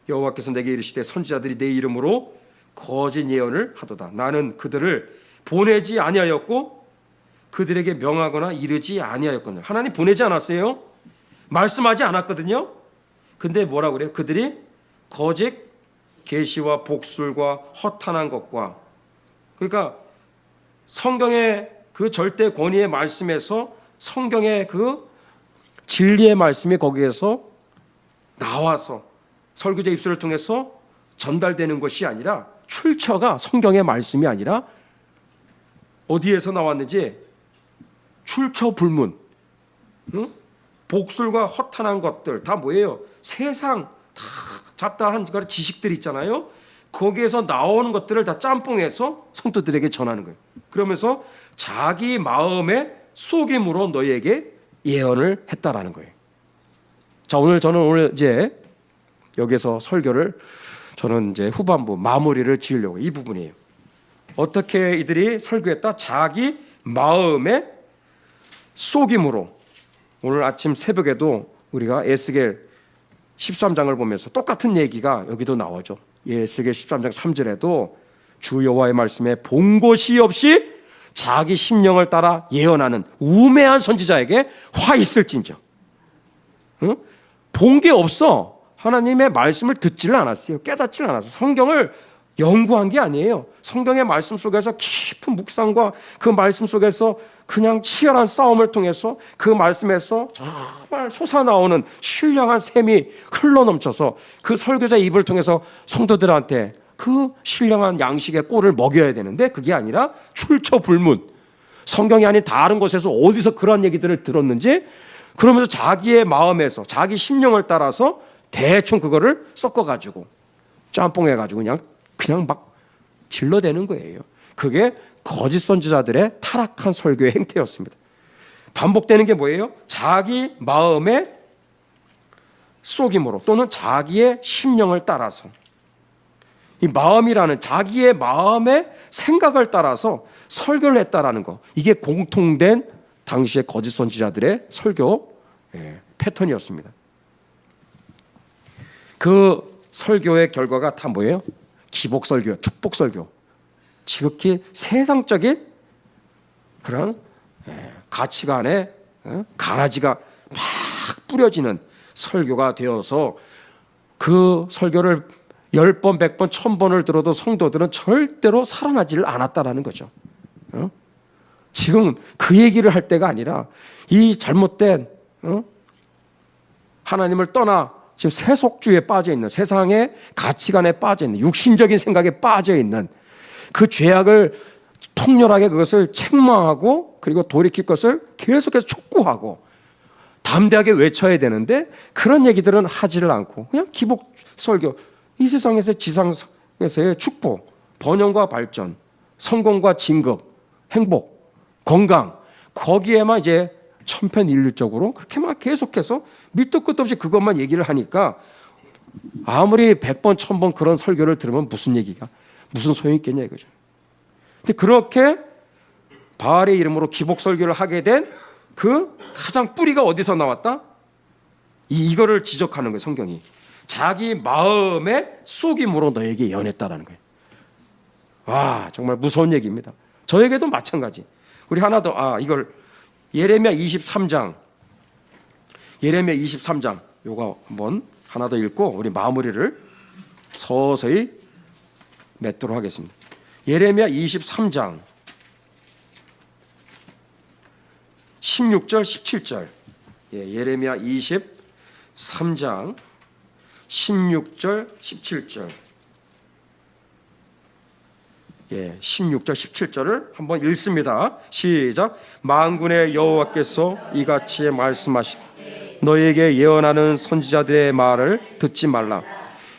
여호와께서 내게 이르시되 선지자들이 내 이름으로 거짓 예언을 하도다. 나는 그들을 보내지 아니하였고 그들에게 명하거나 이르지 아니하였거든요. 하나님 보내지 않았어요. 말씀하지 않았거든요. 근데 뭐라고 그래요? 그들이 거짓 계시와 복술과 허탄한 것과 그러니까 성경의 그 절대 권위의 말씀에서 성경의 그 진리의 말씀이 거기에서 나와서 설교자 입술을 통해서 전달되는 것이 아니라 출처가 성경의 말씀이 아니라 어디에서 나왔는지 출처 불문, 응? 복술과 허탄한 것들 다 뭐예요? 세상 다 잡다한 그런 지식들 있잖아요. 거기에서 나오는 것들을 다 짬뽕해서 성도들에게 전하는 거예요. 그러면서 자기 마음의 속임으로 너희에게 예언을 했다라는 거예요. 자, 저는 이제 여기서 설교를 저는 이제 후반부 마무리를 지으려고 이 부분이에요. 어떻게 이들이 설교했다? 자기 마음의 속임으로. 오늘 아침 새벽에도 우리가 에스겔 13장을 보면서 똑같은 얘기가 여기도 나오죠. 에스겔 13장 3절에도 주 여호와의 말씀에 본 것이 없이 자기 심령을 따라 예언하는 우매한 선지자에게 화 있을진저. 응? 본 게 없어. 하나님의 말씀을 듣지를 않았어요. 깨닫지를 않았어요. 성경을 연구한 게 아니에요. 성경의 말씀 속에서 깊은 묵상과 그 말씀 속에서 그냥 치열한 싸움을 통해서 그 말씀에서 정말 솟아나오는 신령한 샘이 흘러넘쳐서 그 설교자 입을 통해서 성도들한테 그 신령한 양식의 꼴을 먹여야 되는데 그게 아니라 출처불문. 성경이 아닌 다른 곳에서 어디서 그런 얘기들을 들었는지 그러면서 자기의 마음에서 자기 심령을 따라서 대충 그거를 섞어가지고 짬뽕해가지고 그냥 막 질러대는 거예요. 그게 거짓 선지자들의 타락한 설교의 행태였습니다. 반복되는 게 뭐예요? 자기 마음의 속임으로 또는 자기의 심령을 따라서 이 마음이라는 자기의 마음의 생각을 따라서 설교를 했다라는 거 이게 공통된 당시의 거짓 선지자들의 설교 패턴이었습니다. 그 설교의 결과가 다 뭐예요? 기복설교, 축복설교. 지극히 세상적인 그런 가치관에 가라지가 막 뿌려지는 설교가 되어서 그 설교를 10번, 100번, 1000번을 들어도 성도들은 절대로 살아나지를 않았다라는 거죠. 지금 그 얘기를 할 때가 아니라 이 잘못된 하나님을 떠나 지금 세속주의에 빠져 있는, 세상의 가치관에 빠져 있는, 육신적인 생각에 빠져 있는 그 죄악을 통렬하게 그것을 책망하고 그리고 돌이킬 것을 계속해서 촉구하고 담대하게 외쳐야 되는데 그런 얘기들은 하지를 않고 그냥 기복 설교, 이 세상에서 지상에서의 축복, 번영과 발전, 성공과 진급, 행복, 건강, 거기에만 이제 천편일률적으로 그렇게 막 계속해서 밑도 끝도 없이 그것만 얘기를 하니까 아무리 100번, 1000번 그런 설교를 들으면 무슨 소용이 있겠냐 이거죠. 근데 그렇게 바알의 이름으로 기복 설교를 하게 된 그 가장 뿌리가 어디서 나왔다? 이거를 지적하는 거예요, 성경이. 자기 마음의 속임으로 너에게 연했다라는 거예요. 와, 정말 무서운 얘기입니다. 저에게도 마찬가지. 우리 하나 더, 이걸 예레미야 23장 요거 한번 하나 더 읽고 우리 마무리를 서서히 맺도록 하겠습니다. 예레미야 23장 16절 17절. 예레미야 23장 16절 17절. 16절 17절을 한번 읽습니다. 시작. 만군의 여호와께서 이같이 말씀하시되 너희에게 예언하는 선지자들의 말을 듣지 말라.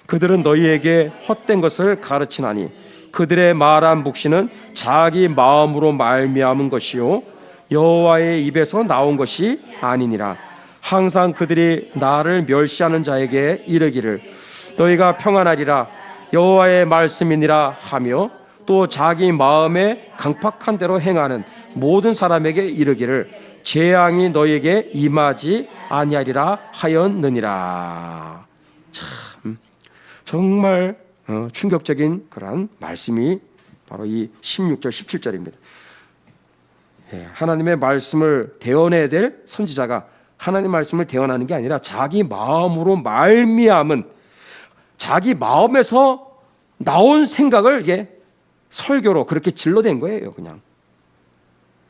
그들은 너희에게 헛된 것을 가르치나니 그들의 말한 묵시는 자기 마음으로 말미암은 것이요 여호와의 입에서 나온 것이 아니니라. 항상 그들이 나를 멸시하는 자에게 이르기를 너희가 평안하리라 여호와의 말씀이니라 하며 또 자기 마음에 강팍한 대로 행하는 모든 사람에게 이르기를 재앙이 너희에게 임하지 아니하리라 하였느니라. 참 정말 충격적인 그런 말씀이 바로 이 16절 17절입니다. 하나님의 말씀을 대언해야 될 선지자가 하나님의 말씀을 대언하는 게 아니라 자기 마음으로 말미암은, 자기 마음에서 나온 생각을 이게 설교로 그렇게 질러댄 거예요, 그냥.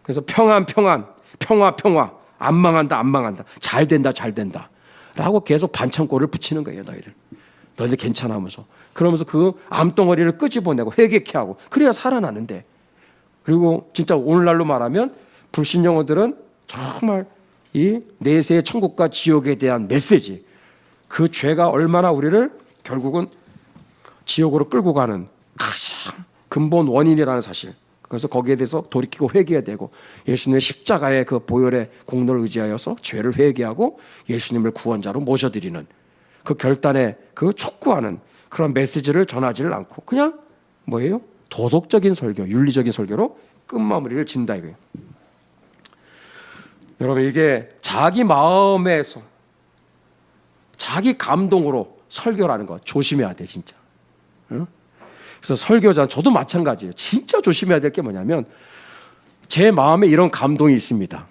그래서 평안, 평화, 안 망한다, 잘 된다 라고 계속 반창고를 붙이는 거예요. 너희들 괜찮아 하면서. 그러면서 그 암덩어리를 끄집어내고 회개케 하고 그래야 살아나는데, 그리고 진짜 오늘날로 말하면 불신 영혼들은 정말 이 내세의 천국과 지옥에 대한 메시지, 그 죄가 얼마나 우리를 결국은 지옥으로 끌고 가는 가장 근본 원인이라는 사실, 그래서 거기에 대해서 돌이키고 회개해야 되고 예수님의 십자가의 그 보혈의 공로를 의지하여서 죄를 회개하고 예수님을 구원자로 모셔드리는 그 결단에 그 촉구하는 그런 메시지를 전하지를 않고 그냥 뭐예요? 도덕적인 설교, 윤리적인 설교로 끝마무리를 진다 이거예요. 여러분, 이게 자기 마음에서 자기 감동으로 설교라는 거 조심해야 돼, 진짜. 응? 그래서 설교자, 저도 마찬가지예요. 진짜 조심해야 될 게 뭐냐면 제 마음에 이런 감동이 있습니다.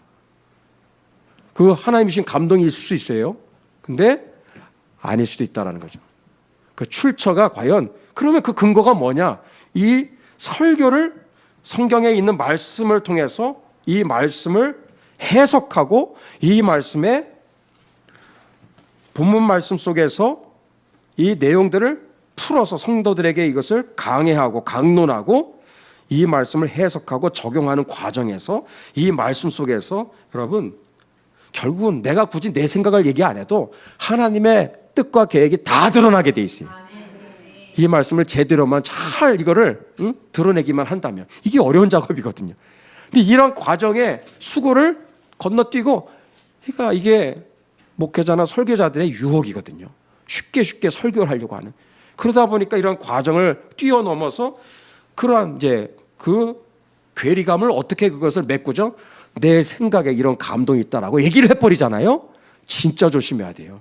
그 하나님 주신 감동이 있을 수 있어요. 근데 아닐 수도 있다라는 거죠. 그 출처가 과연, 그러면 그 근거가 뭐냐? 이 설교를 성경에 있는 말씀을 통해서 이 말씀을 해석하고 이 말씀의 본문 말씀 속에서 이 내용들을 풀어서 성도들에게 이것을 강해하고 강론하고 이 말씀을 해석하고 적용하는 과정에서 이 말씀 속에서 여러분 결국은 내가 굳이 내 생각을 얘기 안 해도 하나님의 뜻과 계획이 다 드러나게 돼 있어요. 이 말씀을 제대로만 잘 이거를 드러내기만 한다면 이게 어려운 작업이거든요. 근데 이런 과정에 수고를 건너뛰고, 그러니까 이게 목회자나 설교자들의 유혹이거든요. 쉽게 설교를 하려고 하는. 그러다 보니까 이런 과정을 뛰어넘어서 그러한 이제 그 괴리감을 어떻게 그것을 메꾸죠? 내 생각에 이런 감동이 있다라고 얘기를 해버리잖아요. 진짜 조심해야 돼요.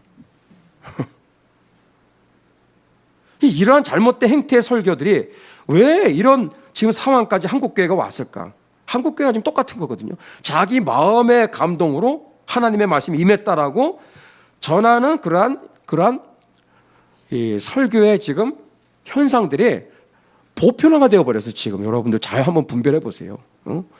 이러한 잘못된 행태의 설교들이 왜 이런 지금 상황까지 한국교회가 왔을까? 한국교회가 지금 똑같은 거거든요. 자기 마음의 감동으로 하나님의 말씀이 임했다라고 전하는 그러한 이 설교의 지금 현상들이 보편화가 되어버려서 지금 여러분들 잘 한번 분별해 보세요.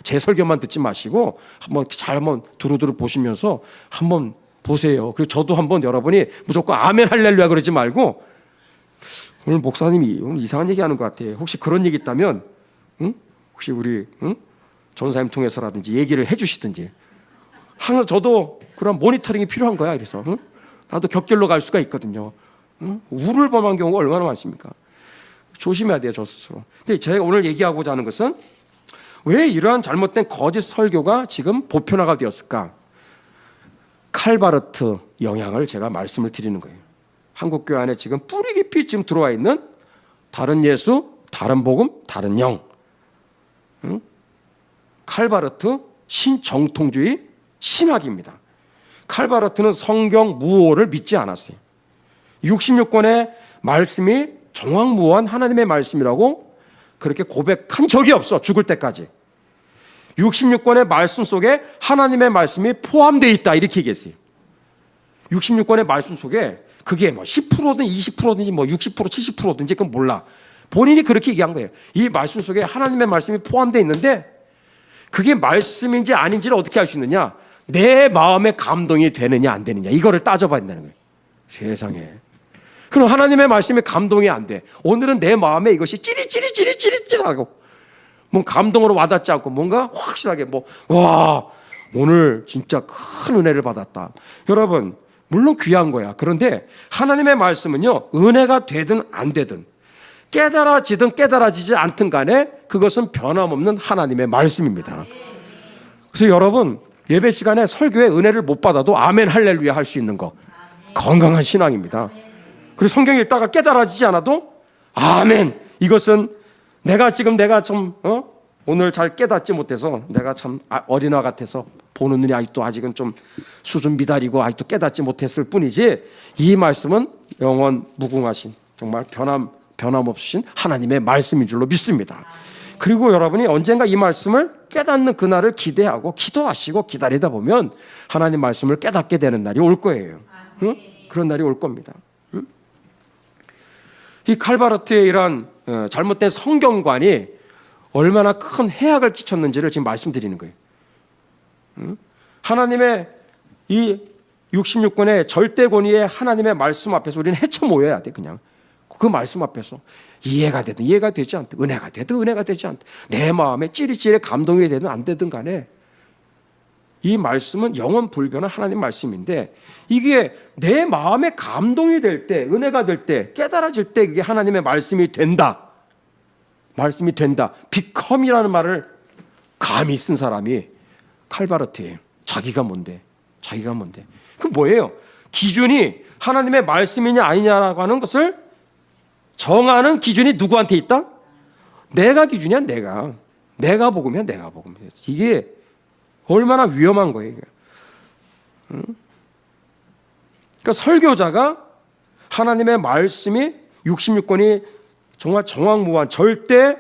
제 설교만 듣지 마시고 한번 두루두루 보시면서 한번 보세요. 그리고 저도 한번 여러분이 무조건 아멘 할렐루야 그러지 말고, 오늘 목사님이 오늘 이상한 얘기하는 것 같아요. 혹시 그런 얘기 있다면 혹시 우리 전사님 통해서라든지 얘기를 해주시든지. 항상 저도 그런 모니터링이 필요한 거야. 그래서 나도 격결로 갈 수가 있거든요. 우를 범한 경우가 얼마나 많습니까? 조심해야 돼요, 저 스스로. 근데 제가 오늘 얘기하고자 하는 것은 왜 이러한 잘못된 거짓 설교가 지금 보편화가 되었을까? 칼바르트 영향을 제가 말씀을 드리는 거예요. 한국교회 안에 지금 뿌리 깊이 지금 들어와 있는 다른 예수, 다른 복음, 다른 영. 칼바르트 신정통주의 신학입니다. 칼바르트는 성경 무오를 믿지 않았어요. 66권의 말씀이 정확무오한 하나님의 말씀이라고 그렇게 고백한 적이 없어, 죽을 때까지. 66권의 말씀 속에 하나님의 말씀이 포함되어 있다, 이렇게 얘기했어요. 66권의 말씀 속에 그게 10%든 20%든지 60%, 70%든지 그건 몰라. 본인이 그렇게 얘기한 거예요. 이 말씀 속에 하나님의 말씀이 포함되어 있는데 그게 말씀인지 아닌지를 어떻게 알 수 있느냐? 내 마음에 감동이 되느냐 안 되느냐, 이거를 따져봐야 된다는 거예요. 세상에. 그럼 하나님의 말씀에 감동이 안 돼. 오늘은 내 마음에 이것이 찌릿찌릿하고 감동으로 와닿지 않고 뭔가 확실하게 와, 오늘 진짜 큰 은혜를 받았다. 여러분, 물론 귀한 거야. 그런데 하나님의 말씀은요, 은혜가 되든 안 되든 깨달아지든 깨달아지지 않든 간에 그것은 변함없는 하나님의 말씀입니다. 그래서 여러분, 예배 시간에 설교에 은혜를 못 받아도 아멘 할렐루야 할 수 있는 거, 건강한 신앙입니다. 그리고 성경 읽다가 깨달아지지 않아도 아멘, 이것은 내가 좀 오늘 잘 깨닫지 못해서 내가 참 어린아 같아서 보는 눈이 아직은 좀 수준 미달이고 아직도 깨닫지 못했을 뿐이지, 이 말씀은 영원 무궁하신 정말 변함없으신 하나님의 말씀인 줄로 믿습니다. 그리고 여러분이 언젠가 이 말씀을 깨닫는 그날을 기대하고 기도하시고 기다리다 보면 하나님 말씀을 깨닫게 되는 날이 올 거예요. 그런 날이 올 겁니다. 이 칼바르트의 이러한 잘못된 성경관이 얼마나 큰 해악을 끼쳤는지를 지금 말씀드리는 거예요. 하나님의 이 66권의 절대 권위의 하나님의 말씀 앞에서 우리는 헤쳐 모여야 돼. 그냥 그 말씀 앞에서 이해가 되든 이해가 되지 않든, 은혜가 되든 은혜가 되지 않든, 내 마음에 찌릿찌릿 감동이 되든 안 되든 간에 이 말씀은 영원 불변한 하나님 말씀인데, 이게 내 마음에 감동이 될 때, 은혜가 될 때, 깨달아질 때 이게 하나님의 말씀이 된다. 말씀이 된다. become이라는 말을 감히 쓴 사람이 칼바르트예요. 자기가 뭔데? 그 뭐예요? 기준이 하나님의 말씀이냐 아니냐라고 하는 것을 정하는 기준이 누구한테 있다? 내가 기준이야, 내가. 내가 복음이야, 내가 복음. 이게 얼마나 위험한 거예요, 이게. 그러니까 설교자가 하나님의 말씀이 66권이 정말 정확무한 절대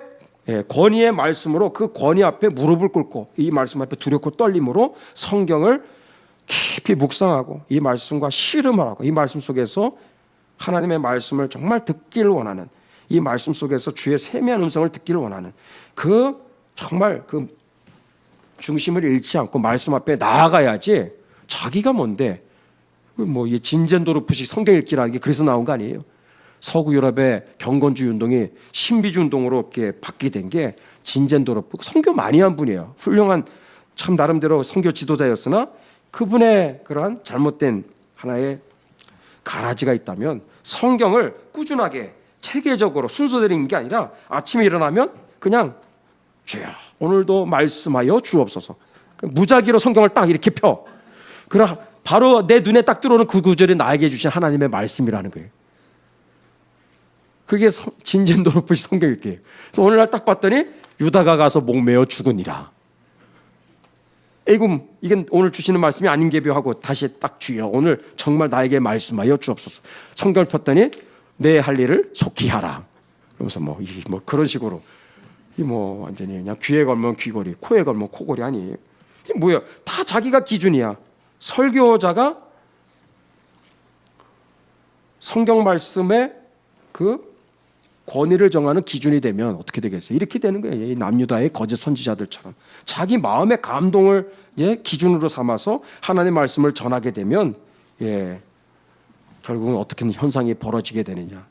권위의 말씀으로 그 권위 앞에 무릎을 꿇고 이 말씀 앞에 두렵고 떨림으로 성경을 깊이 묵상하고 이 말씀과 씨름을 하고 이 말씀 속에서 하나님의 말씀을 정말 듣기를 원하는, 이 말씀 속에서 주의 세미한 음성을 듣기를 원하는 정말 그 중심을 잃지 않고 말씀 앞에 나아가야지. 자기가 뭔데 이 진젠도르프식 성경 읽기라는 게 그래서 나온 거 아니에요? 서구 유럽의 경건주의 운동이 신비주의 운동으로 이렇게 바뀌게 된 게 진젠도르프, 성교 많이 한 분이에요. 훌륭한 참 나름대로 성교 지도자였으나 그분의 그러한 잘못된 하나의 가라지가 있다면 성경을 꾸준하게 체계적으로 순서대로 읽는 게 아니라 아침에 일어나면 그냥 주여 오늘도 말씀하여 주옵소서, 무작위로 성경을 딱 이렇게 펴. 그럼 바로 내 눈에 딱 들어오는 그 구절이 나에게 주신 하나님의 말씀이라는 거예요. 그게 진젠도르프식 성경 읽기예요. 그래서 오늘날 딱 봤더니 유다가 가서 목매어 죽으니라. 에이구, 이게 오늘 주시는 말씀이 아닌게벼 하고 다시 딱 주여 오늘 정말 나에게 말씀하여 주옵소서. 성경을 폈더니 내 할 일을 속히 하라. 그러면서 그런 식으로 완전히 그냥 귀에 걸면 귀걸이, 코에 걸면 코걸이 아니에요. 이게 뭐야? 다 자기가 기준이야. 설교자가 성경 말씀에 그 권위를 정하는 기준이 되면 어떻게 되겠어요? 이렇게 되는 거예요. 이 남유다의 거짓 선지자들처럼 자기 마음의 감동을 기준으로 삼아서 하나님의 말씀을 전하게 되면 결국은 어떻게 현상이 벌어지게 되느냐?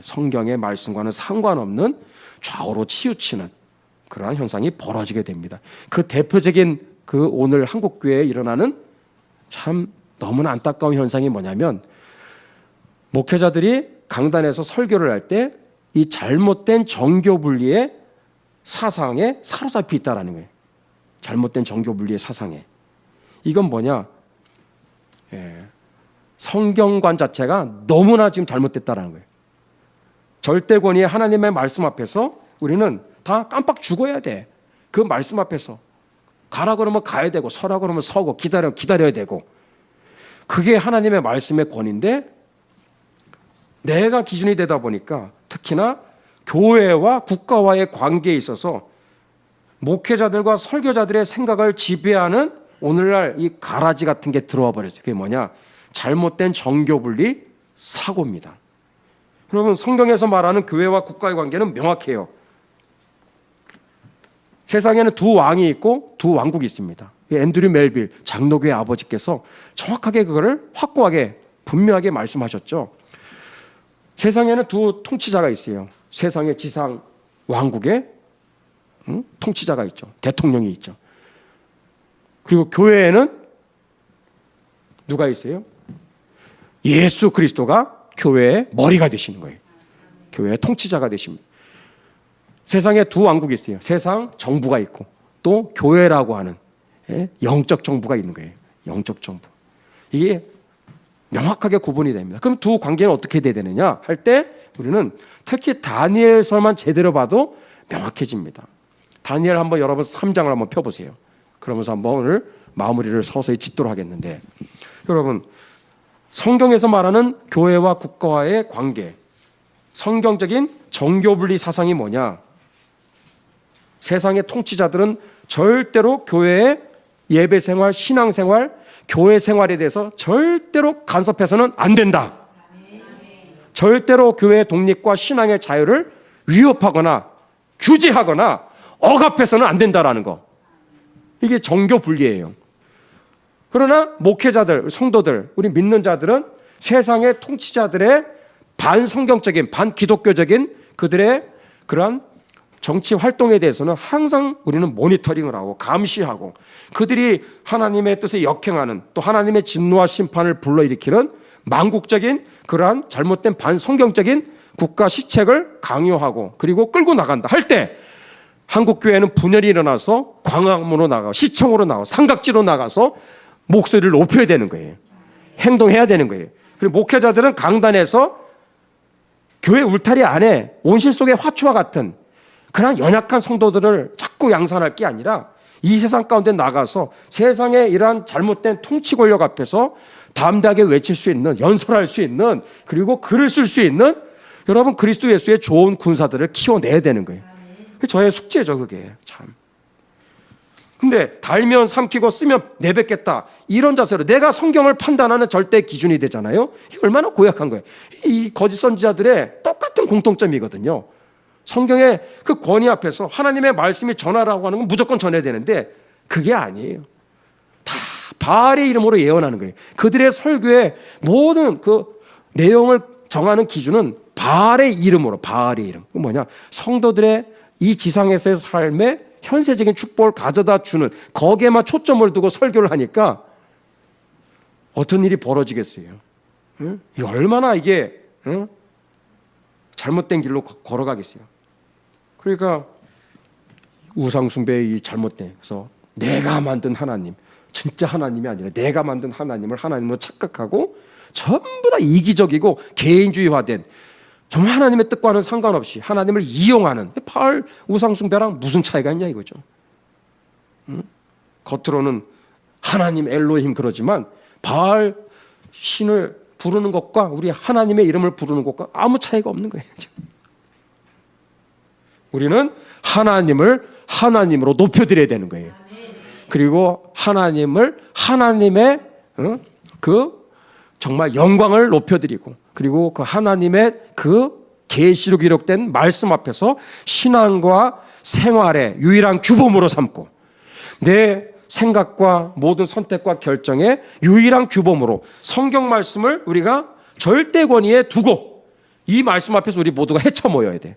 성경의 말씀과는 상관없는 좌우로 치우치는 그러한 현상이 벌어지게 됩니다. 그 대표적인 그 오늘 한국 교회에 일어나는 참 너무나 안타까운 현상이 뭐냐면 목회자들이 강단에서 설교를 할 때 이 잘못된 정교 분리의 사상에 사로잡혀 있다라는 거예요. 잘못된 정교 분리의 사상에. 이건 뭐냐? 성경관 자체가 너무나 지금 잘못됐다라는 거예요. 절대 권위의 하나님의 말씀 앞에서 우리는 다 깜빡 죽어야 돼. 그 말씀 앞에서 가라 그러면 가야 되고 서라 그러면 서고 기다려야 되고 그게 하나님의 말씀의 권위인데 내가 기준이 되다 보니까 특히나 교회와 국가와의 관계에 있어서 목회자들과 설교자들의 생각을 지배하는 오늘날 이 가라지 같은 게 들어와 버렸어요. 그게 뭐냐? 잘못된 정교분리 사고입니다. 여러분 성경에서 말하는 교회와 국가의 관계는 명확해요. 세상에는 두 왕이 있고 두 왕국이 있습니다. 앤드류 멜빌 장로교회 아버지께서 정확하게 그거를 확고하게 분명하게 말씀하셨죠. 세상에는 두 통치자가 있어요. 세상의 지상 왕국에 통치자가 있죠. 대통령이 있죠. 그리고 교회에는 누가 있어요? 예수 그리스도가 교회의 머리가 되시는 거예요. 교회의 통치자가 되십니다. 세상에 두 왕국이 있어요. 세상 정부가 있고 또 교회라고 하는 영적 정부가 있는 거예요. 영적 정부. 이게 명확하게 구분이 됩니다. 그럼 두 관계는 어떻게 돼야 되느냐 할 때 우리는 특히 다니엘서만 제대로 봐도 명확해집니다. 다니엘 한번 여러분 3장을 한번 펴보세요. 그러면서 한번 오늘 마무리를 서서히 짓도록 하겠는데 여러분 성경에서 말하는 교회와 국가와의 관계 성경적인 정교분리 사상이 뭐냐? 세상의 통치자들은 절대로 교회의 예배생활, 신앙생활, 교회 생활에 대해서 절대로 간섭해서는 안 된다. 절대로 교회의 독립과 신앙의 자유를 위협하거나 규제하거나 억압해서는 안 된다라는 거. 이게 정교 분리예요. 그러나 목회자들, 성도들, 우리 믿는 자들은 세상의 통치자들의 반성경적인, 반기독교적인 그들의 그러한 정치 활동에 대해서는 항상 우리는 모니터링을 하고 감시하고 그들이 하나님의 뜻에 역행하는 또 하나님의 진노와 심판을 불러일으키는 망국적인 그러한 잘못된 반성경적인 국가 시책을 강요하고 그리고 끌고 나간다 할 때 한국교회는 분열이 일어나서 광화문으로 나가고 시청으로 나가고 삼각지로 나가서 목소리를 높여야 되는 거예요. 행동해야 되는 거예요. 그리고 목회자들은 강단에서 교회 울타리 안에 온실 속의 화초와 같은 그런 연약한 성도들을 자꾸 양산할 게 아니라 이 세상 가운데 나가서 세상의 이러한 잘못된 통치 권력 앞에서 담대하게 외칠 수 있는, 연설할 수 있는, 그리고 글을 쓸 수 있는 여러분 그리스도 예수의 좋은 군사들을 키워내야 되는 거예요. 저의 숙제죠, 그게 참. 근데 달면 삼키고 쓰면 내뱉겠다 이런 자세로 내가 성경을 판단하는 절대 기준이 되잖아요. 이게 얼마나 고약한 거예요. 이 거짓 선지자들의 똑같은 공통점이거든요. 성경의 그 권위 앞에서 하나님의 말씀이 전하라고 하는 건 무조건 전해야 되는데 그게 아니에요. 다 바알의 이름으로 예언하는 거예요. 그들의 설교의 모든 그 내용을 정하는 기준은 바알의 이름으로, 바알의 이름. 그 뭐냐? 성도들의 이 지상에서의 삶에 현세적인 축복을 가져다 주는 거기에만 초점을 두고 설교를 하니까 어떤 일이 벌어지겠어요? 응? 얼마나 이게 잘못된 길로 걸어가겠어요? 그러니까 우상숭배의 이 잘못된 그래서 내가 만든 하나님 진짜 하나님이 아니라 내가 만든 하나님을 하나님으로 착각하고 전부 다 이기적이고 개인주의화된 정말 하나님의 뜻과는 상관없이 하나님을 이용하는 바알 우상숭배랑 무슨 차이가 있냐 이거죠. 응? 겉으로는 하나님 엘로힘 그러지만 바알 신을 부르는 것과 우리 하나님의 이름을 부르는 것과 아무 차이가 없는 거예요. 우리는 하나님을 하나님으로 높여드려야 되는 거예요. 그리고 하나님을 하나님의 그 정말 영광을 높여드리고 그리고 그 하나님의 그 계시로 기록된 말씀 앞에서 신앙과 생활의 유일한 규범으로 삼고 내 생각과 모든 선택과 결정의 유일한 규범으로 성경 말씀을 우리가 절대 권위에 두고 이 말씀 앞에서 우리 모두가 헤쳐 모여야 돼.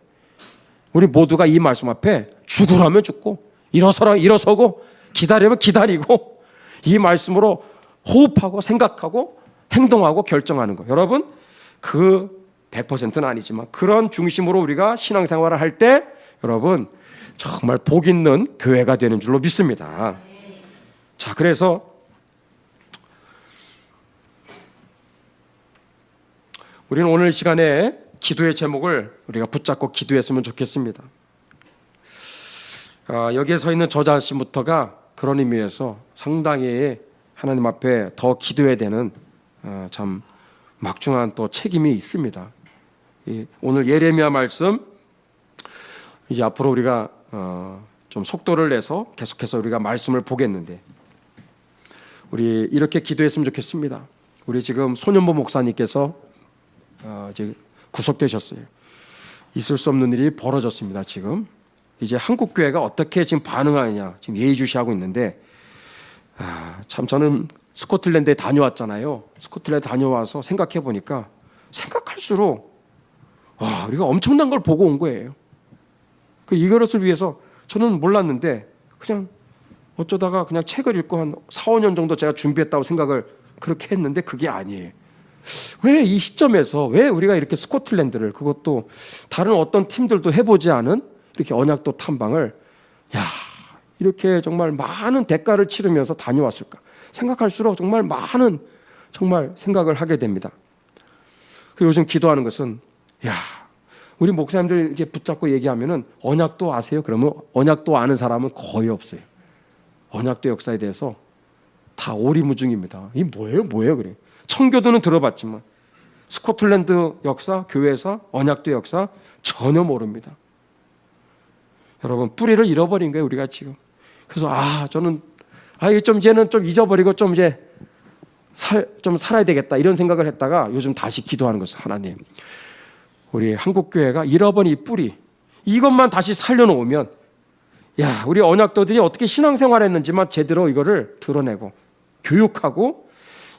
우리 모두가 이 말씀 앞에 죽으라면 죽고 일어서라 일어서고 기다리면 기다리고 이 말씀으로 호흡하고 생각하고 행동하고 결정하는 거. 여러분 그 100%는 아니지만 그런 중심으로 우리가 신앙생활을 할 때 여러분 정말 복 있는 교회가 되는 줄로 믿습니다. 자, 그래서 우리는 오늘 시간에 기도의 제목을 우리가 붙잡고 기도했으면 좋겠습니다. 여기에 서 있는 저자신부터가 그런 의미에서 상당히 하나님 앞에 더 기도해야 되는 참 막중한 또 책임이 있습니다. 오늘 예레미야 말씀 이제 앞으로 우리가 좀 속도를 내서 계속해서 우리가 말씀을 보겠는데 우리 이렇게 기도했으면 좋겠습니다. 우리 지금 손현보 목사님께서 이제 구속되셨어요. 있을 수 없는 일이 벌어졌습니다. 지금 이제 한국 교회가 어떻게 지금 반응하느냐 지금 예의주시하고 있는데 참 저는 스코틀랜드에 다녀왔잖아요. 스코틀랜드 다녀와서 생각해 보니까 생각할수록 와 우리가 엄청난 걸 보고 온 거예요. 이것을 위해서 저는 몰랐는데 그냥 어쩌다가 그냥 책을 읽고 한 4, 5년 정도 제가 준비했다고 생각을 그렇게 했는데 그게 아니에요. 왜 이 시점에서 왜 우리가 이렇게 스코틀랜드를 그것도 다른 어떤 팀들도 해보지 않은 이렇게 언약도 탐방을 이렇게 정말 많은 대가를 치르면서 다녀왔을까 생각할수록 정말 많은 정말 생각을 하게 됩니다. 그리고 요즘 기도하는 것은 우리 목사님들 이제 붙잡고 얘기하면은 언약도 아세요? 그러면 언약도 아는 사람은 거의 없어요. 언약도 역사에 대해서 다 오리무중입니다. 이 뭐예요? 그래. 청교도는 들어봤지만 스코틀랜드 역사, 교회사, 언약도 역사 전혀 모릅니다. 여러분 뿌리를 잃어버린 거예요 우리가 지금. 그래서 저는 좀 이제는 좀 잊어버리고 좀 이제 좀 살아야 되겠다 이런 생각을 했다가 요즘 다시 기도하는 것은 하나님 우리 한국 교회가 잃어버린 이 뿌리 이것만 다시 살려놓으면 우리 언약도들이 어떻게 신앙생활했는지만 제대로 이거를 드러내고 교육하고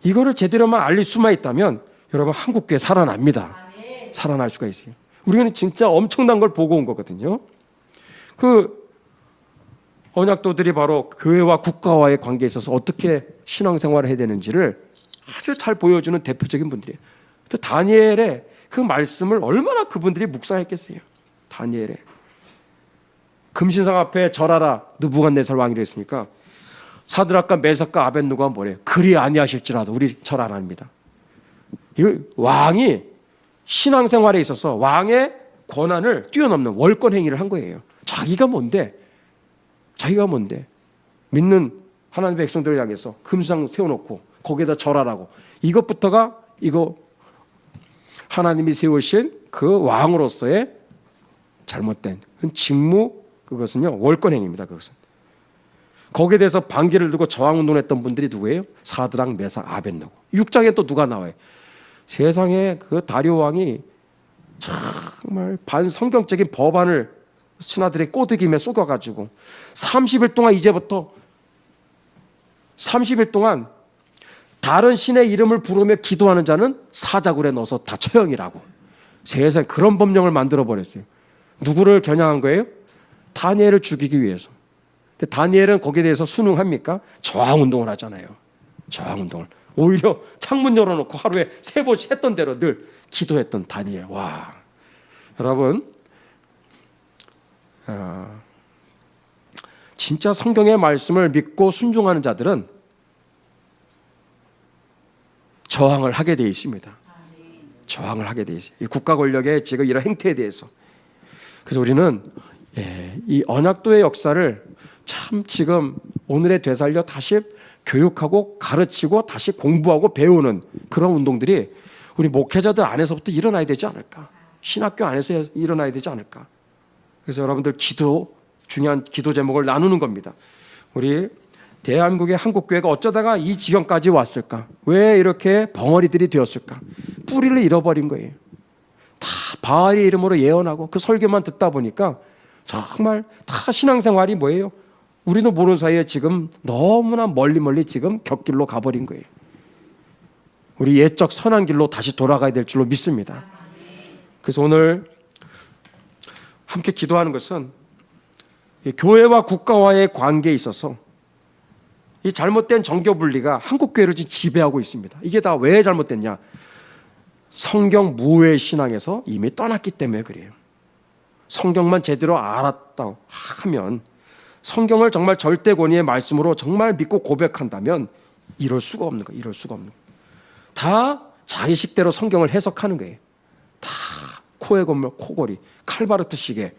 이거를 제대로만 알릴 수만 있다면 여러분 한국 교회 살아납니다. 살아날 수가 있어요. 우리는 진짜 엄청난 걸 보고 온 거거든요. 그 언약도들이 바로 교회와 국가와의 관계에 있어서 어떻게 신앙생활을 해야 되는지를 아주 잘 보여주는 대표적인 분들이에요. 다니엘의 그 말씀을 얼마나 그분들이 묵상했겠어요. 다니엘의 금신상 앞에 절하라 느부갓네살 왕이 그랬으니까 사드락과 메삭과 아벳느고가 뭐래요? 그리 아니하실지라도 우리 절 안 합니다. 이 왕이 신앙생활에 있어서 왕의 권한을 뛰어넘는 월권 행위를 한 거예요. 자기가 뭔데 믿는 하나님의 백성들을 향해서 금상 세워놓고 거기에다 절하라고 이것부터가 하나님이 세우신 그 왕으로서의 잘못된 직무 그것은요 월권 행위입니다. 그것은 거기에 대해서 반기를 들고 저항운동했던 분들이 누구예요? 사드락, 메삭, 아벳느고. 6장에 또 누가 나와요? 세상에 그 다리오 왕이 정말 반성경적인 법안을 신하들의 꼬드김에 쏟아가지고 30일 동안 이제부터 30일 동안 다른 신의 이름을 부르며 기도하는 자는 사자굴에 넣어서 다 처형이라고. 세상에 그런 법령을 만들어 버렸어요. 누구를 겨냥한 거예요? 다니엘을 죽이기 위해서. 근데 다니엘은 거기에 대해서 순응합니까? 저항운동을 하잖아요. 저항운동을. 오히려 창문 열어놓고 하루에 3번씩 했던 대로 늘 기도했던 다니엘. 와, 여러분 진짜 성경의 말씀을 믿고 순종하는 자들은 저항을 하게 되어 있습니다. 저항을 하게 되어 있어요. 이 국가 권력의 지금 이런 행태에 대해서. 그래서 우리는 이 언약도의 역사를 참 지금 오늘에 되살려 다시 교육하고 가르치고 다시 공부하고 배우는 그런 운동들이 우리 목회자들 안에서부터 일어나야 되지 않을까. 신학교 안에서 일어나야 되지 않을까. 그래서 여러분들 중요한 기도 제목을 나누는 겁니다. 우리 대한민국의 한국교회가 어쩌다가 이 지경까지 왔을까? 왜 이렇게 벙어리들이 되었을까? 뿌리를 잃어버린 거예요. 다 바알의 이름으로 예언하고 그 설교만 듣다 보니까 정말 다 신앙생활이 뭐예요? 우리도 모르는 사이에 지금 너무나 멀리 지금 곁길로 가버린 거예요. 우리 옛적 선한 길로 다시 돌아가야 될 줄로 믿습니다. 그래서 오늘 함께 기도하는 것은 교회와 국가와의 관계에 있어서 이 잘못된 정교 분리가 한국 교회를 지금 지배하고 있습니다. 이게 다 왜 잘못됐냐? 성경 무외 신앙에서 이미 떠났기 때문에 그래요. 성경만 제대로 알았다고 하면, 성경을 정말 절대 권위의 말씀으로 정말 믿고 고백한다면 이럴 수가 없는 거예요. 이럴 수가 없는 거예요. 다 자기식대로 성경을 해석하는 거예요. 다 코에 건물 코골이 칼바르트식의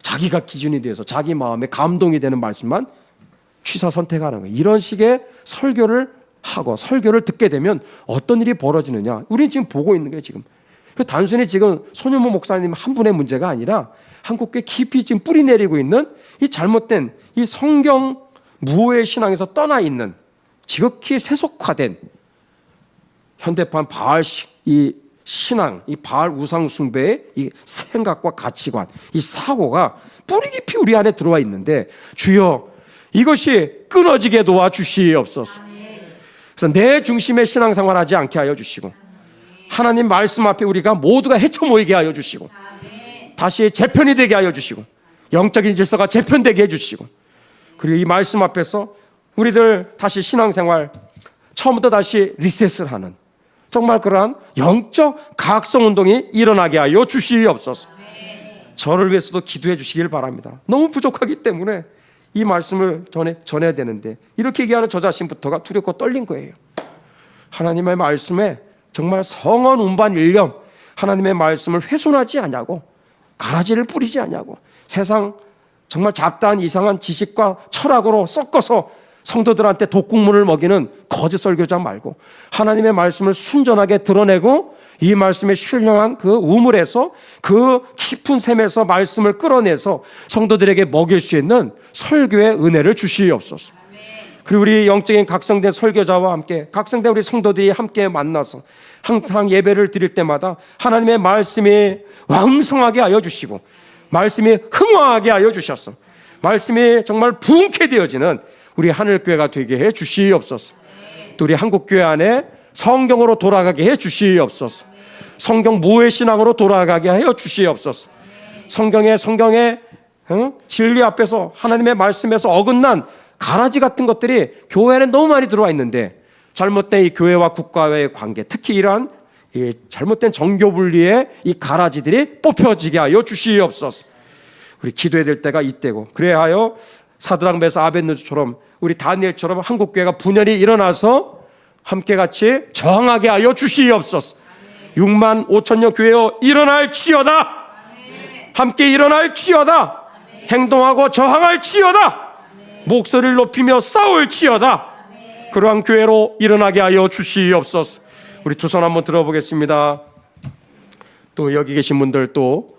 자기가 기준이 돼서 자기 마음에 감동이 되는 말씀만 취사 선택하는 거예요. 이런 식의 설교를 하고 설교를 듣게 되면 어떤 일이 벌어지느냐, 우리는 지금 보고 있는 거예요. 지금 단순히 지금 손윤모 목사님 한 분의 문제가 아니라 한국교회 깊이 지금 뿌리 내리고 있는 이 잘못된 이 성경 무호의 신앙에서 떠나 있는 지극히 세속화된 현대판 바알식 이 신앙, 이 바알 우상 숭배의 이 생각과 가치관, 이 사고가 뿌리 깊이 우리 안에 들어와 있는데, 주여 이것이 끊어지게 도와주시옵소서. 그래서 내 중심의 신앙생활하지 않게 하여 주시고, 하나님 말씀 앞에 우리가 모두가 헤쳐 모이게 하여 주시고, 다시 재편이 되게 하여 주시고, 영적인 질서가 재편되게 해주시고, 그리고 이 말씀 앞에서 우리들 다시 신앙생활 처음부터 다시 리셋을 하는 정말 그러한 영적 각성 운동이 일어나게 하여 주시옵소서. 저를 위해서도 기도해 주시길 바랍니다. 너무 부족하기 때문에 이 말씀을 전해야 되는데 이렇게 얘기하는 저 자신부터가 두렵고 떨린 거예요. 하나님의 말씀에 정말 성언 운반 일념, 하나님의 말씀을 훼손하지 않냐고, 가라지를 뿌리지 않냐고, 세상 정말 잡다한 이상한 지식과 철학으로 섞어서 성도들한테 독국물을 먹이는 거짓 설교자 말고 하나님의 말씀을 순전하게 드러내고 이 말씀에 신령한 그 우물에서 그 깊은 샘에서 말씀을 끌어내서 성도들에게 먹일 수 있는 설교의 은혜를 주시옵소서. 그리고 우리 영적인 각성된 설교자와 함께 각성된 우리 성도들이 함께 만나서 항상 예배를 드릴 때마다 하나님의 말씀이 왕성하게 하여 주시고 말씀이 흥황하게 하여 주셔서 말씀이 정말 부흥케 되어지는 우리 하늘교회가 되게 해 주시옵소서. 또 우리 한국교회 안에 성경으로 돌아가게 해 주시옵소서. 성경 무의 신앙으로 돌아가게 하여 주시옵소서. 성경의 진리 앞에서 하나님의 말씀에서 어긋난 가라지 같은 것들이 교회 안에 너무 많이 들어와 있는데, 잘못된 이 교회와 국가와의 관계, 특히 이러한 이 잘못된 정교 분리의 이 가라지들이 뽑혀지게 하여 주시옵소서. 우리 기도해야 될 때가 이때고, 그래야 하여 사드락 메사 아벳느고처럼 우리 다니엘처럼 한국교회가 분열이 일어나서 함께 같이 저항하게 하여 주시옵소서. 6만 5천여 교회여 일어날지어다. 함께 일어날지어다. 행동하고 저항할지어다. 목소리를 높이며 싸울지어다. 그러한 교회로 일어나게 하여 주시옵소서. 우리 두 손 한번 들어보겠습니다. 또 여기 계신 분들, 또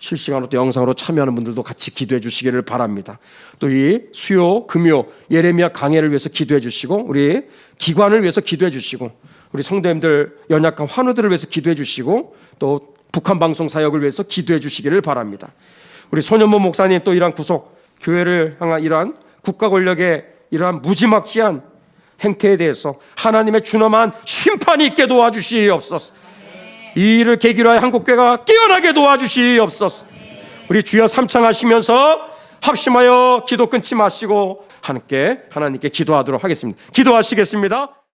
실시간으로 또 영상으로 참여하는 분들도 같이 기도해 주시기를 바랍니다. 또 이 수요 금요 예레미야 강해를 위해서 기도해 주시고, 우리 기관을 위해서 기도해 주시고, 우리 성도님들 연약한 환우들을 위해서 기도해 주시고, 또 북한 방송 사역을 위해서 기도해 주시기를 바랍니다. 우리 손현모 목사님 또 이러한 구속 교회를 향한 이러한 국가 권력의 이러한 무지막지한 행태에 대해서 하나님의 준엄한 심판이 있게 도와주시옵소서. 이 일을 계기로 하여 한국교회가 깨어나게 도와주시옵소서. 우리 주여 삼창하시면서 합심하여 기도 끊지 마시고 함께 하나님께 기도하도록 하겠습니다. 기도하시겠습니다.